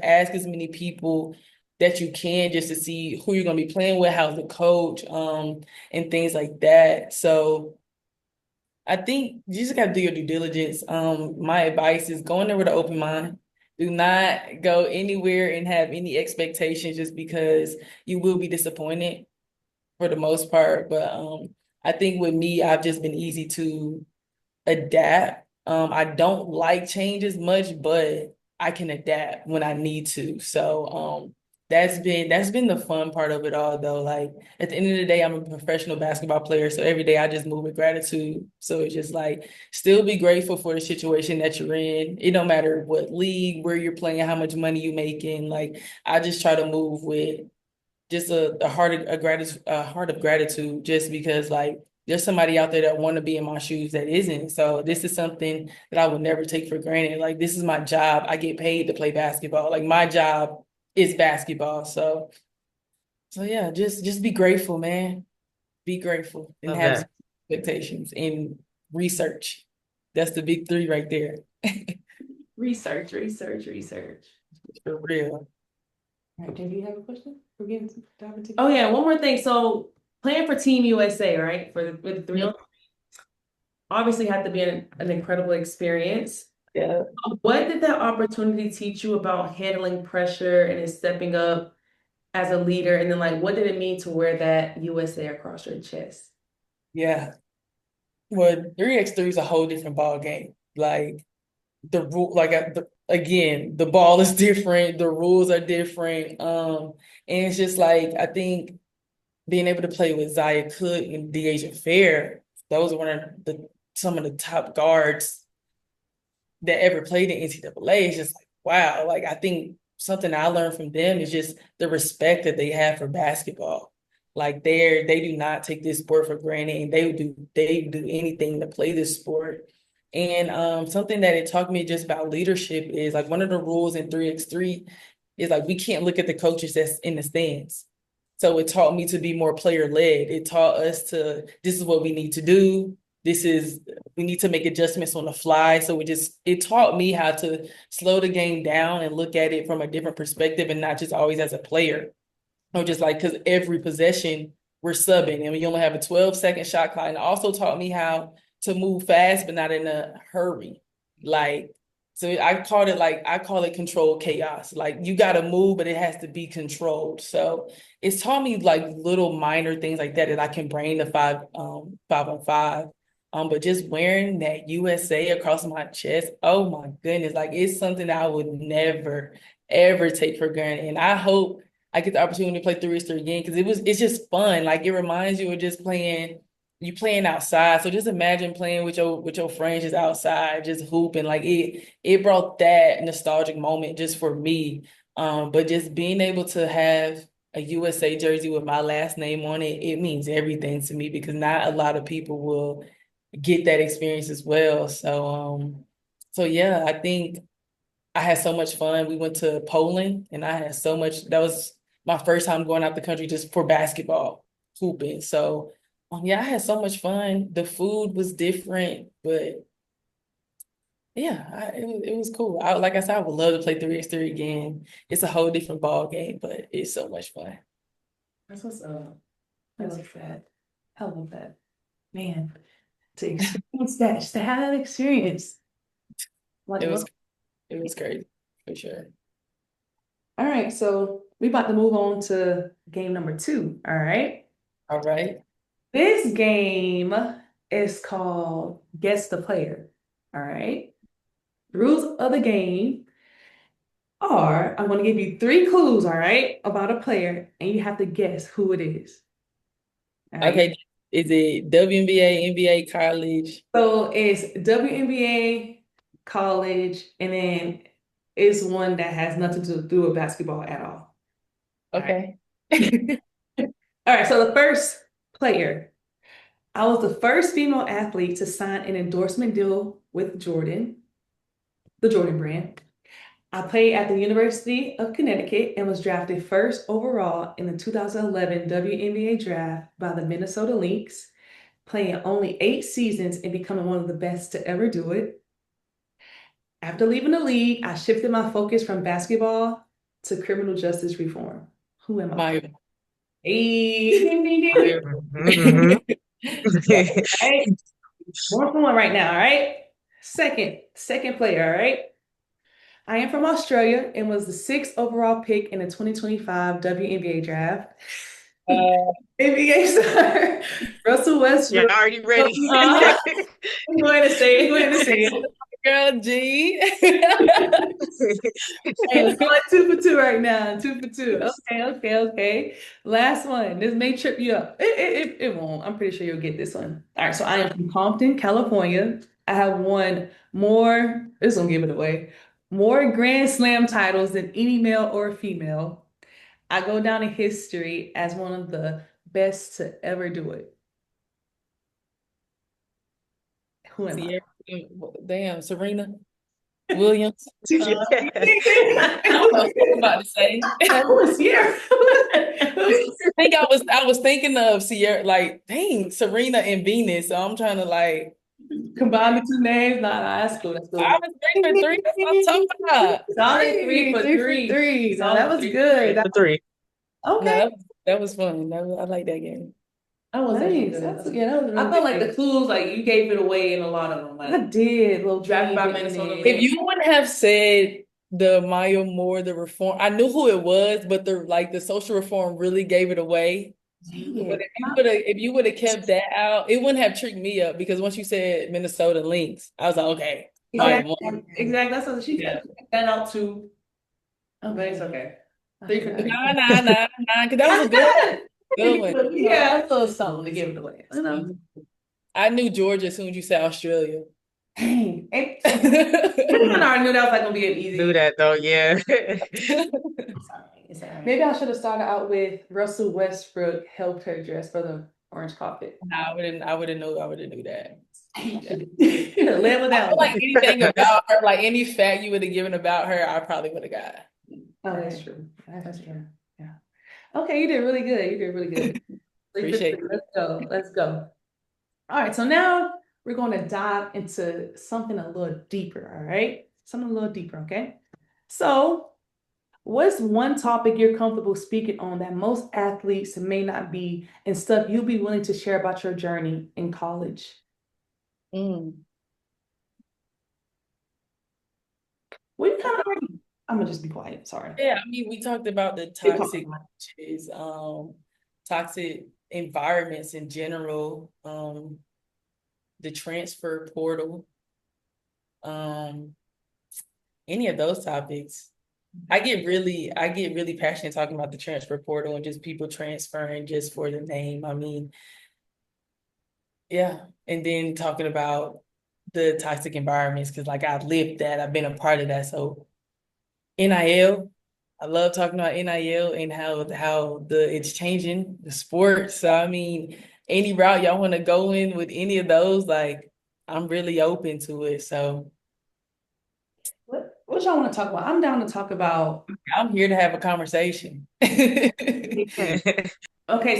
Ask as many people that you can just to see who you're going to be playing with, how's the coach, and things like that. So I think you just got to do your due diligence. My advice is go in there with an open mind. Do not go anywhere and have any expectations just because you will be disappointed for the most part. But I think with me, I've just been easy to adapt. I don't like change as much, but I can adapt when I need to. So that's been the fun part of it all though. Like, at the end of the day, I'm a professional basketball player. So every day I just move with gratitude. So it's just like still be grateful for the situation that you're in. It don't matter what league, where you're playing, how much money you making. Like, I just try to move with just a heart of gratitude, just because like there's somebody out there that want to be in my shoes that isn't. So this is something that I would never take for granted. Like, this is my job. I get paid to play basketball. Like, my job is basketball. So yeah, just be grateful, man. Be grateful and Love have that. expectations and research. That's the big three right there. Research, research, research. For real. All right, do you have a question? We're getting to dive into. Oh yeah, one more thing. So playing for Team USA, right? With the three Mm. on obviously had to be an incredible experience. Yeah. What did that opportunity teach you about handling pressure and then stepping up as a leader? And then like what did it mean to wear that USA across your chest? Yeah. Well, 3x3 is a whole different ball game. Like, the rule, like, again, the ball is different, the rules are different. And it's just like, I think being able to play with Zaya Cook and Deja Fair, those are some of the top guards that ever played in NCAA. It's just like, wow. Like, I think something I learned from them is just the respect that they have for basketball. Like they do not take this sport for granted, and they do anything to play this sport. And something that it taught me just about leadership is like one of the rules in 3x3 is like we can't look at the coaches that's in the stands. So it taught me to be more player led. It taught us to, this is what we need to do. We need to make adjustments on the fly. So it taught me how to slow the game down and look at it from a different perspective and not just always as a player. Or just like, because every possession we're subbing and we only have a 12-second shot clock. And it also taught me how to move fast, but not in a hurry. Like, so I call it controlled chaos. Like you got to move, but it has to be controlled. So it's taught me like little minor things like that I can bring to 5-on-5. But just wearing that USA across my chest, oh my goodness, like it's something that I would never, ever take for granted. And I hope I get the opportunity to play 3x3 again because it's just fun. Like it reminds you of just playing outside. So just imagine playing with your friends just outside, just hooping. Like it brought that nostalgic moment just for me. But just being able to have a USA jersey with my last name on it, it means everything to me because not a lot of people will get that experience as well. So yeah, I think I had so much fun. We went to Poland and I had so much, that was my first time going out the country just for basketball, hooping. So yeah, I had so much fun. The food was different, but yeah, it was cool. Like I said, I would love to play 3x3 again. It's a whole different ball game, but it's so much fun. That's what's up. I love that. I love that. Man, to experience that, just to have that experience. Like, It was crazy, for sure. all right, so we about to move on to game number 2. All right. All right. This game is called Guess the Player. All right. The rules of the game are I'm going to give you 3 clues, all right, about a player, and you have to guess who it is. All right. Okay. Is it WNBA, NBA, college? So it's WNBA, college, and then it's one that has nothing to do with basketball at all. Okay. All right, so the first player. I was the first female athlete to sign an endorsement deal with Jordan, the Jordan brand. I played at the University of Connecticut and was drafted first overall in the 2011 WNBA draft by the Minnesota Lynx, playing only 8 seasons and becoming one of the best to ever do it. After leaving the league, I shifted my focus from basketball to criminal justice reform. Who am I? Maya. Hey, Mhm. right? 1-for-1 right now, all right? Second player, all right? I am from Australia and was the 6th overall pick in the 2025 WNBA draft. NBA star Russell You're Westbrook. already ready. I'm going to say it. Girl, G. Hey, we're like 2 for 2 right now. 2 for 2. Okay. Last one. This may trip you up. It won't. I'm pretty sure you'll get this one. All right. So I am from Compton, California. I have won more. This will give it away. More Grand Slam titles than any male or female. I go down in history as one of the best to ever do it. Who am I? Damn, Serena Williams. I I was about to say. was here. I was thinking of Sierra, like, dang, Serena and Venus. So I'm trying to like Combine the 2 names. Nah, that's cool. That's cool. I was 3 for 3. That's what I'm talking about. Solid 3 for 3. No, that was good. For 3. Okay. No, that was fun. I like that game. That was Nice. nice. That was really I felt like the clues, like you gave it away in a lot of them. Like, I did. Little Drafted by Minnesota. If you wouldn't have said the Maya Moore, the reform, I knew who it was, but the social reform really gave it away. But if you would have kept that out, it wouldn't have tricked me up because once you said Minnesota Lynx, I was like, okay. Exactly. That's what she kept that out too. Oh, but it's okay. 3 for 3. Nah, because that was a good one. Yeah, a little something to give it away. You know? I knew Georgia as soon as you said Australia. Dang. I already knew that was like gonna be an easy. Do that though, yeah. Maybe I should have started out with Russell Westbrook helped her dress for the orange carpet. No, I wouldn't knew that. Led with I that feel one. like anything about her, like any fact you would have given about her, I probably would have got. Oh, that's true. That's true. Yeah. Okay, you did really good. You did really good. Appreciate it. Let's go. Let's go. All right, so now we're going to dive into something a little deeper, all right? Something a little deeper, okay? So, what's one topic you're comfortable speaking on that most athletes may not be, and stuff you'll be willing to share about your journey in college? Well, you kind of already, I'm gonna just be quiet. Sorry. Yeah, I mean, we talked about the toxic coaches, toxic environments in general, the transfer portal, any of those topics. I get really passionate talking about the transfer portal and just people transferring just for the name. I mean, yeah. And then talking about the toxic environments, because like I lived that, I've been a part of that. So NIL, I love talking about NIL and how it's changing the sport. So I mean, any route y'all want to go in with any of those, like I'm really open to it. So What y'all want to talk about? I'm down to talk about. I'm here to have a conversation. Okay,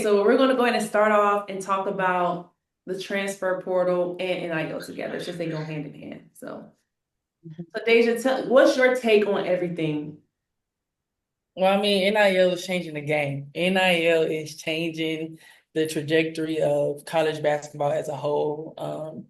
so we're going to go ahead and start off and talk about the transfer portal and NIL together. It's just they go hand in hand. So Deja, what's your take on everything? Well, I mean, NIL is changing the game. NIL is changing the trajectory of college basketball as a whole.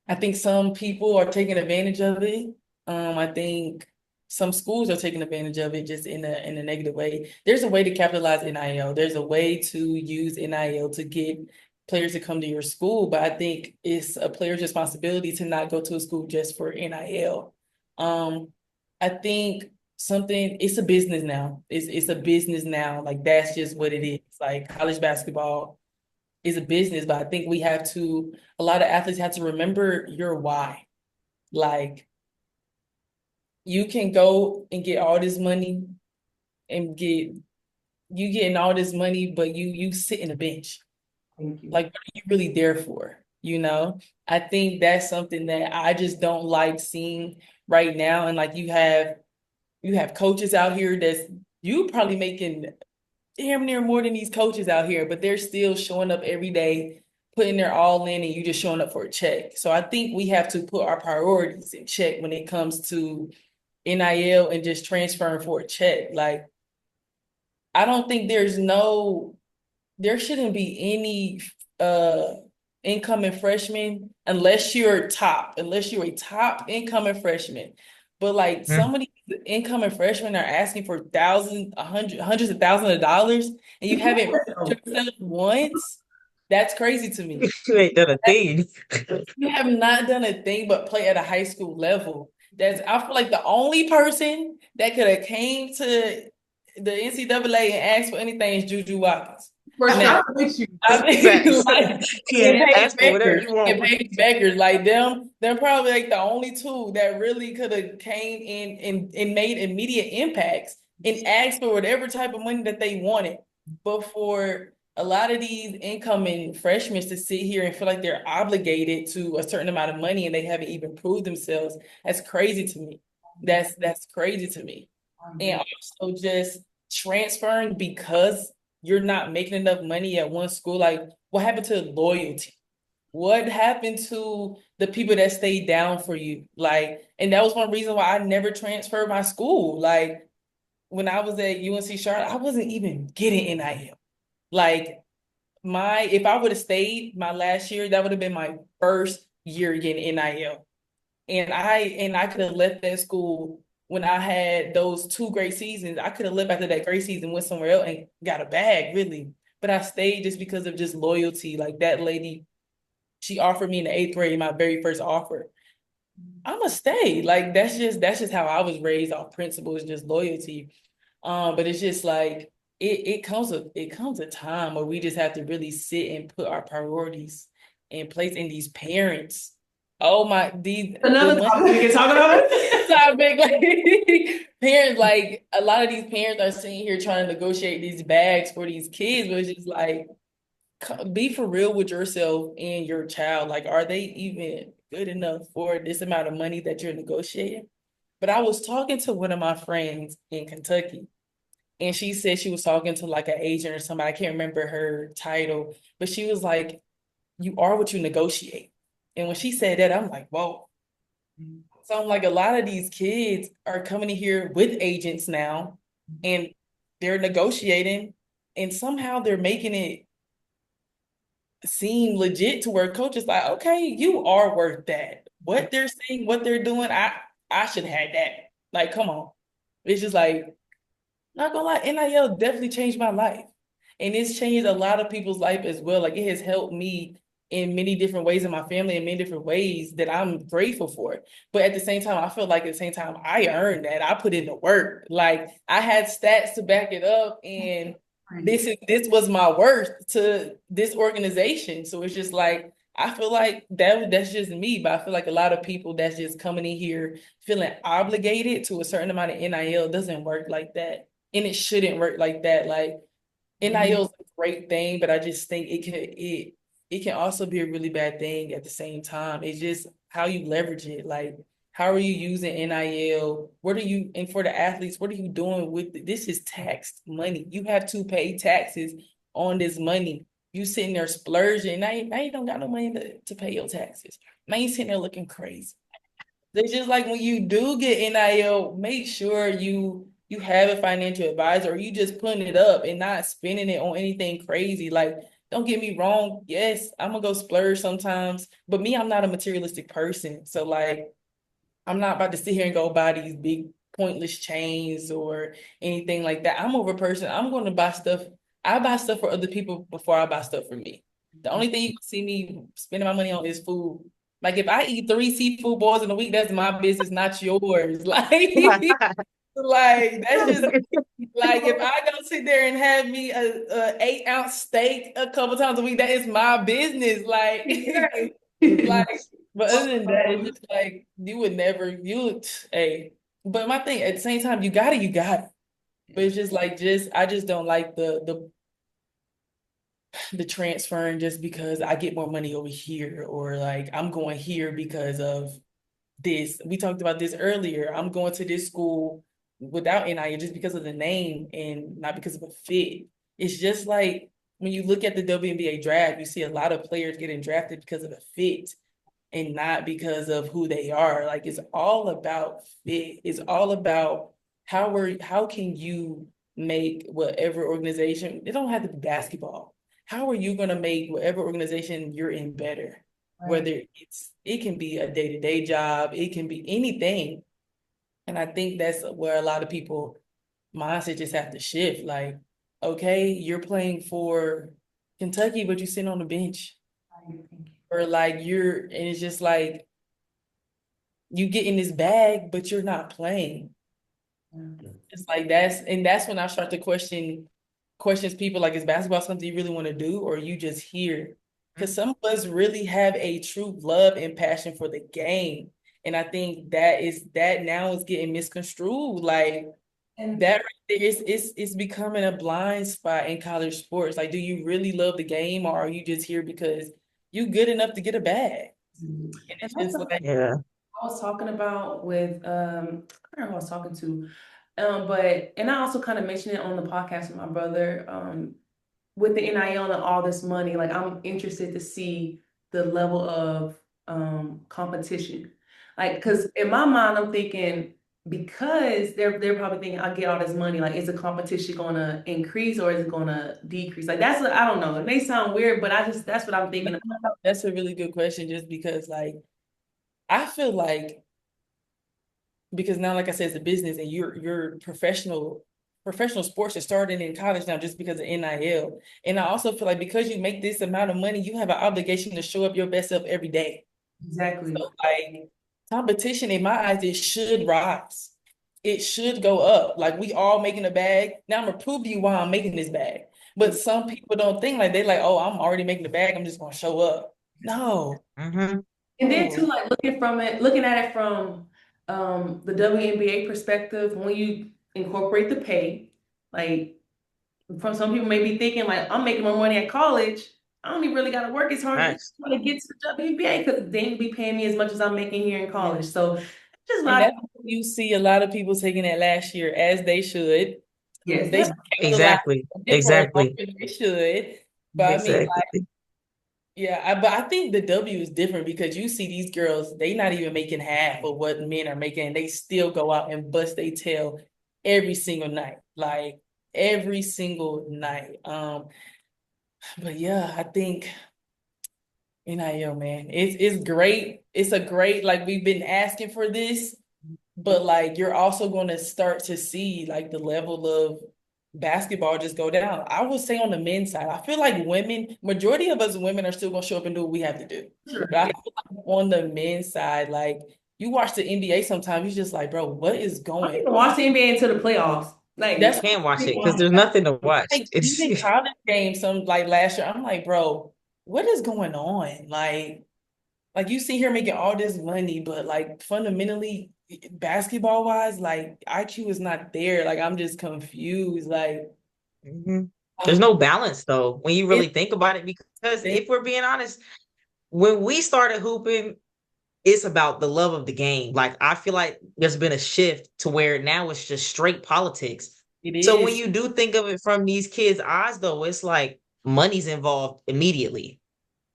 I think some people are taking advantage of it. I think some schools are taking advantage of it just in a negative way. There's a way to capitalize NIL. There's a way to use NIL to get players to come to your school, but I think it's a player's responsibility to not go to a school just for NIL. I think it's a business now. It's a business now. Like that's just what it is. Like college basketball is a business, but I think a lot of athletes have to remember your why. Like you can go and get all this money and getting all this money, but you sit in a bench. Thank you. Like what are you really there for? You know? I think that's something that I just don't like seeing right now. And like you have coaches out here that's you probably making damn near more than these coaches out here, but they're still showing up every day, putting their all in, and you just showing up for a check. So I think we have to put our priorities in check when it comes to NIL and just transferring for a check. Like, I don't think there shouldn't be any incoming freshman unless you're a top incoming freshman. But like some of these incoming freshmen are asking for hundreds of thousands of dollars, and you haven't yourself once. That's crazy to me. You ain't done a thing. You have not done a thing but play at a high school level. I feel like the only person that could have came to the NCAA and asked for anything is Juju Watkins. For sure, Now, I'm with you. I mean, Facts. like, Yeah, ask for whatever you want. and Paige Beckers, like them probably like the only two that really could have came in and made immediate impacts and asked for whatever type of money that they wanted. But for a lot of these incoming freshmen to sit here and feel like they're obligated to a certain amount of money and they haven't even proved themselves, that's crazy to me. That's crazy to me. And also just transferring because you're not making enough money at one school. Like, what happened to loyalty? What happened to the people that stayed down for you? Like, and that was one reason why I never transferred my school. Like, when I was at UNC Charlotte, I wasn't even getting NIL. Like, if I would have stayed my last year, that would have been my first year getting NIL. And I could have left that school when I had those 2 great seasons. I could have left after that great season, went somewhere else and got a bag, really. But I stayed just because of just loyalty. Like that lady, she offered me in the 8th grade, my very first offer. I'ma stay. Like that's just how I was raised off principles, just loyalty. But it's just like it comes a time where we just have to really sit and put our priorities in place, and these parents Oh my, the Another money topic we can talk about. topic, like parents, like a lot of these parents are sitting here trying to negotiate these bags for these kids, but it's just like be for real with yourself and your child. Like, are they even good enough for this amount of money that you're negotiating? But I was talking to one of my friends in Kentucky, and she said she was talking to like an agent or somebody. I can't remember her title, but she was like, "You are what you negotiate." And when she said that, I'm like, "Whoa." So I'm like, a lot of these kids are coming in here with agents now, and they're negotiating, and somehow they're making it seem legit to where coach is like, okay, you are worth that. What they're saying, what they're doing, I should have had that. Like, come on. It's just like, not gonna lie, NIL definitely changed my life. And it's changed a lot of people's life as well. Like it has helped me in many different ways in my family in many different ways that I'm grateful for. But at the same time, I feel like at the same time, I earned that. I put in the work. Like I had stats to back it up, and this was my worth to this organization. So it's just like I feel like that's just me, but I feel like a lot of people that's just coming in here feeling obligated to a certain amount of NIL doesn't work like that. And it shouldn't work like that. Like NIL is a great thing, but I just think it can also be a really bad thing at the same time. It's just how you leverage it. Like how are you using NIL? What are you, and for the athletes, what are you doing with it? This is taxed money. You have to pay taxes on this money. You sitting there splurging. Now you don't got no money to pay your taxes. Now you sitting there looking crazy. It's just like when you do get NIL, make sure you have a financial advisor, or you just putting it up and not spending it on anything crazy. Like, don't get me wrong. Yes, I'm gonna go splurge sometimes, but me, I'm not a materialistic person. So like, I'm not about to sit here and go buy these big pointless chains or anything like that. I'm over a person. I'm going to buy stuff. I buy stuff for other people before I buy stuff for me. The only thing you can see me spending my money on is food. Like if I eat 3 seafood boils in a week, that's my business, not yours. Like that's just like if I go sit there and have me a 8-ounce steak a couple times a week, that is my business. Like, like, but other than that, it's just like you would never hey. But my thing at the same time, you got it. But it's just like I just don't like the transferring just because I get more money over here, or like I'm going here because of this. We talked about this earlier. I'm going to this school without NIL just because of the name and not because of a fit. It's just like when you look at the WNBA draft, you see a lot of players getting drafted because of a fit and not because of who they are. Like it's all about fit. It's all about how can you make whatever organization, it don't have to be basketball. How are you gonna make whatever organization you're in better? Whether it can be a day-to-day job, it can be anything. And I think that's where a lot of people mindset just have to shift. Like, okay, you're playing for Kentucky, but you're sitting on the bench. Or like and it's just like you get in this bag, but you're not playing. It's like that's when I start to questions people like, is basketball something you really want to do, or are you just here? Because some of us really have a true love and passion for the game. And I think that now is getting misconstrued. Like that right there is becoming a blind spot in college sports. Like, do you really love the game, or are you just here because you good enough to get a bag? And it's just like, Yeah. I was talking about with I don't know who I was talking to. But and I also kind of mentioned it on the podcast with my brother, with the NIL and all this money, like I'm interested to see the level of competition. Like, because in my mind, I'm thinking because they're probably thinking I get all this money, like is the competition gonna increase or is it gonna decrease? Like that's what I don't know. It may sound weird, but that's what I'm thinking about. that's a really good question, just because like I feel like, because now, like I said, it's a business, and you're professional sports are starting in college now just because of NIL. And I also feel like because you make this amount of money, you have an obligation to show up your best self every day. Exactly. So like competition in my eyes, it should rise. It should go up. Like we all making a bag. Now I'm gonna prove to you why I'm making this bag. But some people don't think like, they like, oh, I'm already making the bag, I'm just gonna show up. No. Mm-hmm. And then too, like looking at it from the WNBA perspective, when you incorporate the pay, like from some people may be thinking like I'm making more money at college. I don't even really got to work as hard as Facts. to get to the WNBA because they ain't be paying me as much as I'm making here in college. So just a And lot of that's what you see a lot of people taking that last year, as they should. yes, They yeah. capitalize Exactly. it for as long Exactly. as they should. But I mean, Exactly. yeah, but I think the W is different because you see these girls, they not even making half of what men are making, and they still go out and bust their tail every single night. Like every single night. But yeah, I think NIL, man, it's great. It's a great, like we've been asking for this, but like you're also gonna start to see like the level of basketball just go down. I would say on the men's side, I feel like women, majority of us women are still gonna show up and do what we have to do. Sure. But I feel like on the men's side, like you watch the NBA sometimes, you're just like, bro, what is I don't going? even watch the NBA until the playoffs. Like You That's can watch it because what there's nothing to watch. like It's even college games, some like last year, I'm like, bro, what is going on? Like you see here making all this money, but like fundamentally, basketball wise, like IQ is not there. Like I'm just confused. Like Mhm. There's uh, no balance though when you really it's think about it. Because they if we're being honest, when we started hooping, it's about the love of the game. Like I feel like there's been a shift to where now it's just straight politics. it So when is. you do think of it from these kids' eyes, though, it's like money's involved immediately.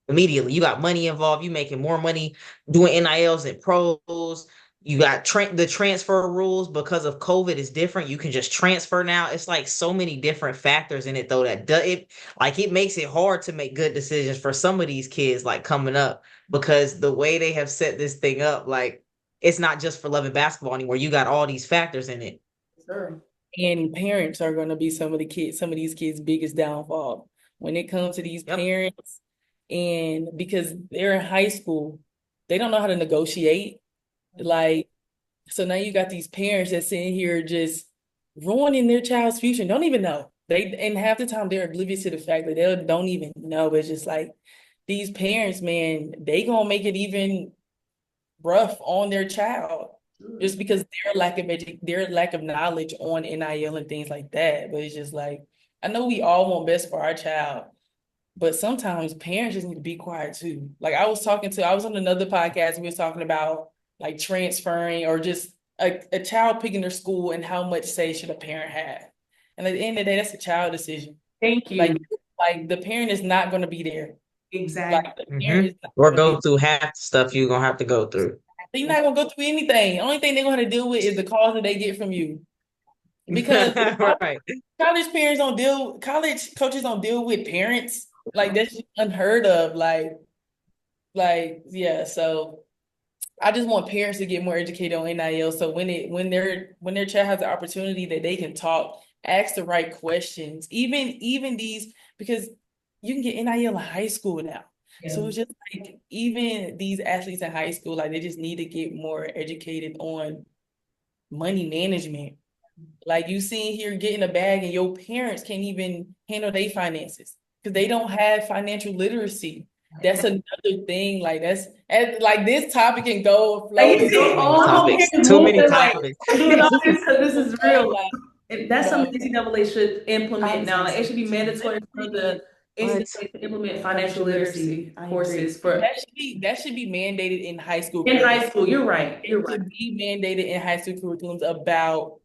Immediately, you got money involved. You making more money doing NILs and pros. You got the transfer rules because of COVID is different. You can just transfer now. It's like so many different factors in it, though, that it makes it hard to make good decisions for some of these kids like coming up because the way they have set this thing up, like it's not just for loving basketball anymore. You got all these factors in it. sure. And parents are going to be some of these kids' biggest downfall when it comes to these Yep. parents. And because they're in high school, they don't know how to negotiate. Like, so now you got these parents that sitting here just ruining their child's future, don't even know. And half the time they're oblivious to the fact that they don't even know. It's just like these parents, man, they gonna make it even rough on their child just because their lack of knowledge on NIL and things like that. But it's just like I know we all want best for our child, but sometimes parents just need to be quiet too. Like I was on another podcast, we were talking about like transferring or just a child picking their school and how much say should a parent have. And at the end of the day, that's a child decision. Thank Like you. like the parent is not going to be there. Exactly. Like the Hmm. parent is not Or going to be go through half the stuff you're gonna have to go through. they're not gonna go through anything. The only thing they're gonna deal with is the calls that they get from you. Because Right. college parents don't deal, college coaches don't deal with parents. Like that's just unheard of. Yeah. So I just want parents to get more educated on NIL. So when their child has the opportunity that they can talk, ask the right questions, even these because you can get NIL in high school now. Yeah. So it's just like even these athletes in high school, like they just need to get more educated on money management. Like you seen here getting a bag and your parents can't even handle their finances because they don't have financial literacy. That's another thing. Like that's like this topic can go Like, flow you into Too know, many I'm over topics. here Too many moving like topics. I'm doing all this because this is real. like, That's something but the NCAA should implement now. Like, it should be mandatory for the What? NCAA to implement financial literacy courses for that should be mandated in high school in curriculum. high school. You're right. You're It right. should be mandated in high school curriculums about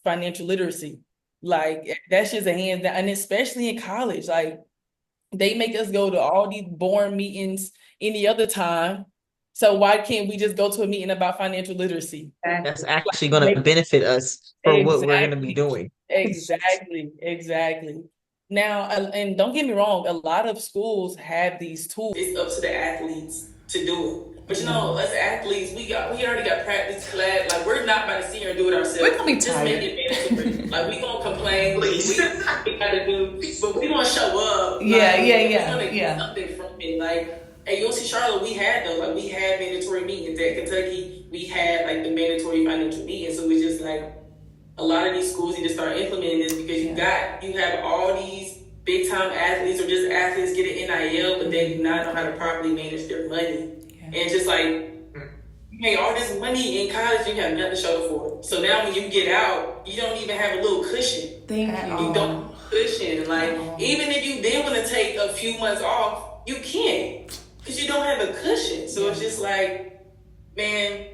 financial literacy. Like that's just a hands down, and especially in college, like they make us go to all these boring meetings any other time. So why can't we just go to a meeting about financial literacy? That's Exactly. actually going to benefit us for what we're going to be Exactly, doing. exactly. Now, and don't get me wrong, a lot of schools have these tools. It's up to the athletes to do it. But you know, us athletes, we already got practice class. Like we're not about to sit here and do it ourselves. We're gonna be Just make tired. it mandatory. Like we gonna complain, we gotta do, but we gonna show up. Yeah, like, yeah, we yeah, gonna yeah. get something from it. Like at UNC Charlotte, we had those. Like we had mandatory meetings. At Kentucky, we had like the mandatory financial meetings. So it's just like a lot of these schools need to start implementing this because you have all these big time athletes or just athletes getting NIL, but they do not know how to properly manage their money. And just like, you made all this money in college, you have nothing to show for it. So now when you get out, you don't even have a little cushion. Thank you. You don't have a cushion. Like, even if you did want to take a few months off, you can't. Because you don't have a cushion. So it's just like, man,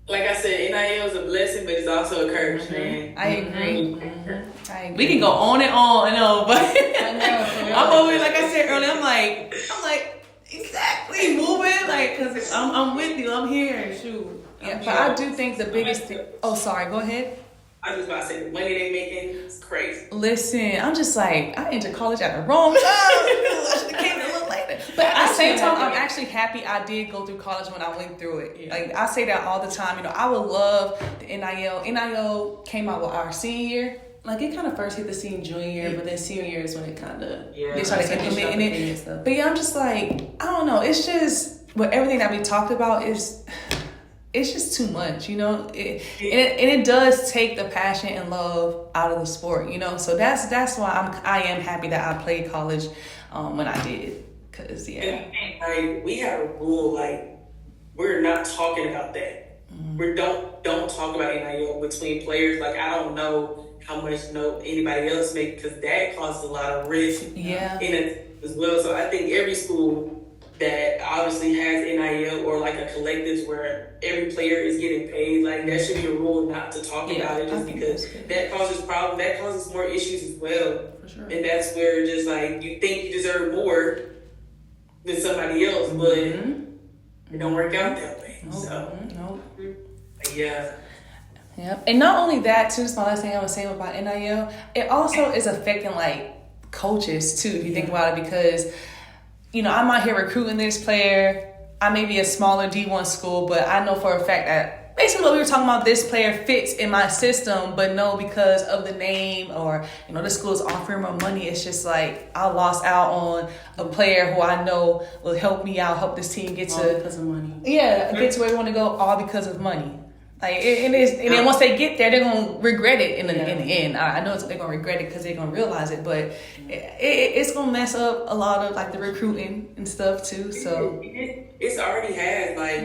like I said, NIL is a blessing, but it's also a curse, man. I agree. We can go on and on, but I'm always, like I said earlier, I'm like, exactly, moving, like, because I'm with you, I'm here, shoot. Yeah, but I do think the biggest thing, oh, sorry, go ahead. I was about to say, the money they making is crazy. Listen, I'm just like, I entered college at the wrong time. I should have came a little later. But at the same time, I'm actually happy I did go through college when I went through it. Yeah. Like, I say that all the time. You know, I would love the NIL. NIL came out with our senior year. Like, it kind of first hit the junior year, but then senior year is when it kind of, they started implementing it. But yeah, I'm just like, I don't know. It's just, with everything that we talked about is... It's just too much, you know. It does take the passion and love out of the sport, you know. So that's why I am happy that I played college when I did, cause And, like, we have a rule, like, we're not talking about that. We don't talk about NIL between players. Like, I don't know how much anybody else make, because that causes a lot of risk in it as well. So I think every school that obviously has NIL or like a collectives where every player is getting paid, like, that should be a rule not to talk about it, just because that causes problems, that causes more issues as well. For sure. And that's where just like you think you deserve more than somebody else, but it don't work out that way. Yeah. Yep. And not only that, too, this is my last thing I was saying about NIL, it also is affecting like coaches too, if you think about it, because you know, I'm out here recruiting this player. I may be a smaller D1 school, but I know for a fact that basically what we were talking about, this player fits in my system, but no, because of the name or, you know, the school's offering more money, it's just like I lost out on a player who I know will help me out, help this team get to, because of money. Yeah, get to where we want to go, all because of money. Like it is, and then once they get there, they're gonna regret it in the end. I know they're gonna regret it because they're gonna realize it, but it's gonna mess up a lot of like the recruiting and stuff too. So it's already had like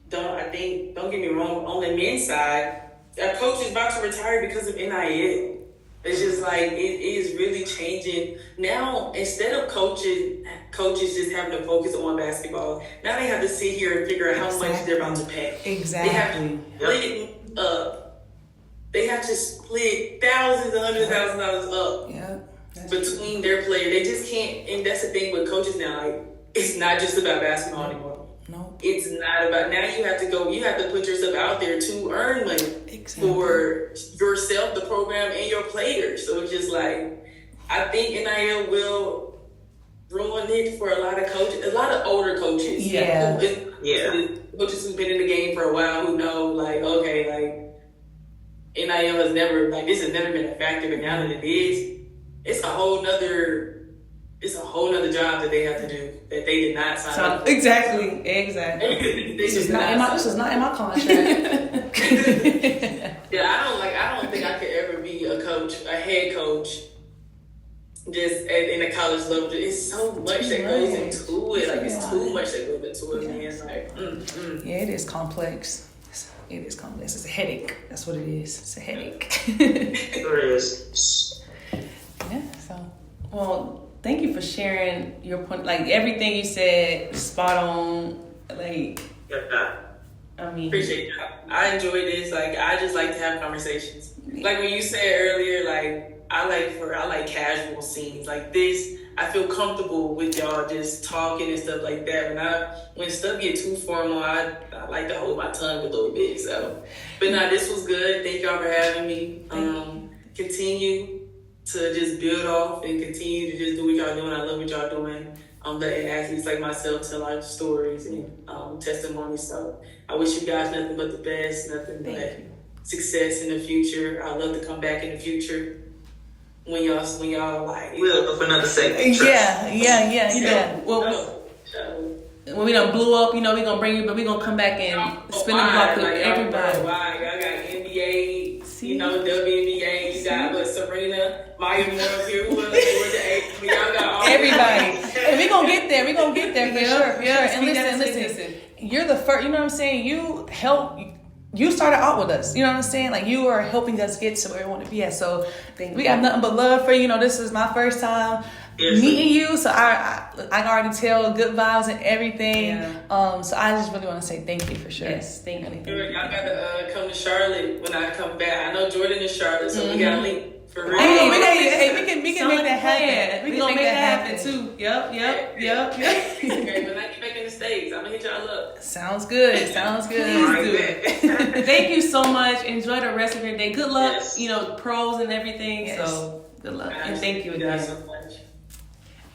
don't get me wrong, on the men's side, a coach is about to retire because of NIL. It's just like it is really changing now. Instead of coaches just having to focus on basketball, now they have to sit here and figure out how much they're about to pay. Exactly. They have to split up. They have to split thousands and hundreds of thousands of dollars up between their players. They just can't. And that's the thing with coaches now. Like, it's not just about basketball anymore. No, it's not about. Now you have to put yourself out there to earn money for yourself, the program, and your players. So it's just like, I think NIL will ruin it for a lot of coaches, a lot of older coaches. Coaches who've been in the game for a while, who know, like, okay, like, NIL has never, like, this has never been a factor, but now that it is, it's a whole nother job that they have to do that they did not sign up for. Exactly. This is not in my contract. I don't think I could ever be a head coach, just in a college level. It's so much that goes into it. Like, it's too much that goes into it. It's like, yeah, it is complex. It is complex. It's a headache. That's what it is. It's a headache. It is. Yeah. So, well, thank you for sharing your point. Like, everything you said, spot on. Like, I mean, appreciate that. I enjoy this. Like, I just like to have conversations. Like when you said earlier, like, I like casual scenes like this. I feel comfortable with y'all just talking and stuff like that. When stuff get too formal, I like to hold my tongue a little bit. So, but this was good. Thank y'all for having me. Continue to just build off and continue to just do what y'all doing. I love what y'all doing. Letting athletes like myself tell our stories and testimonies. So I wish you guys nothing but the best, nothing but success in the future. I'd love to come back in the future when y'all like. We'll go for another segment. Yeah. Well, when we done blew up, you know, we gonna bring you, but we gonna come back and spin the block with everybody. Y'all got NBA, WNBA. You got Serena, Maya Moore here, who was the 8th. Y'all got all everybody. We're gonna get there. We're gonna get there for sure. Yeah. And listen. You're the first. You know what I'm saying? You started out with us. You know what I'm saying? Like, you are helping us get to where we want to be at. So we got nothing but love for you. You know, this is my first time meeting you, so I can already tell good vibes and everything. Yeah. So I just really want to say thank you for sure. Yes, thank you. Y'all gotta come to Charlotte when I come back. I know Jordan is Charlotte, so we gotta link for real. Hey, we can make that happen. We gonna make that happen too. Yep. Okay, when I get back in the States, I'm gonna hit y'all up. Sounds good. Please do. Thank you so much. Enjoy the rest of your day. Good luck. Yes. You know, pros and everything. Yes. So good luck and thank you You guys again. so much.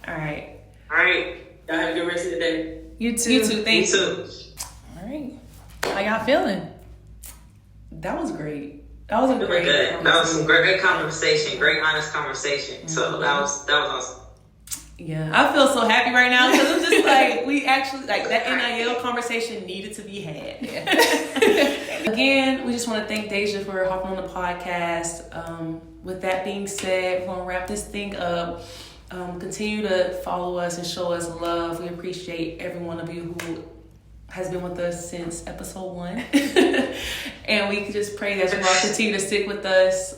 All right. Y'all have a good rest of the day. You too. You too. Thank you. too. All right. How y'all feeling? That was great. That was a great. That was some great conversation, great honest conversation. So that was awesome. Yeah, I feel so happy right now because it's just like we actually like that NIL conversation needed to be had. Yeah. Again, we just want to thank Dazia for hopping on the podcast. With that being said, we're gonna wrap this thing up. Continue to follow us and show us love. We appreciate every one of you who has been with us since episode 1. And we just pray that you all continue to stick with us.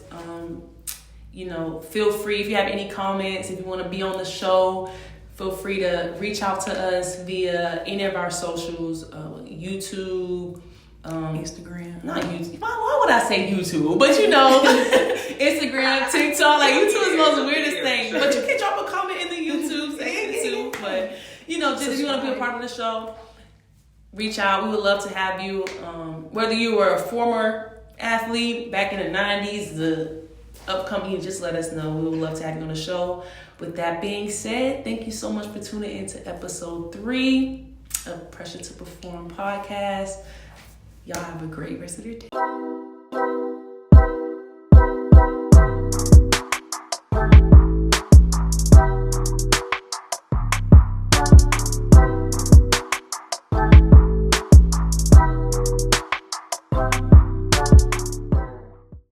You know, feel free if you have any comments, if you want to be on the show, feel free to reach out to us via any of our socials, YouTube, Instagram. not YouTube. Why would I say YouTube? But you know, Instagram, TikTok, like YouTube is the most weirdest thing. But you can drop a comment in the YouTube, say YouTube. But you know, just if you want to be a part of the show, reach out. We would love to have you. Whether you were a former athlete back in the 90s, the upcoming, just let us know. We would love to have you on the show. With that being said, thank you so much for tuning into episode 3 of Pressure to Perform podcast. Y'all have a great rest of your day.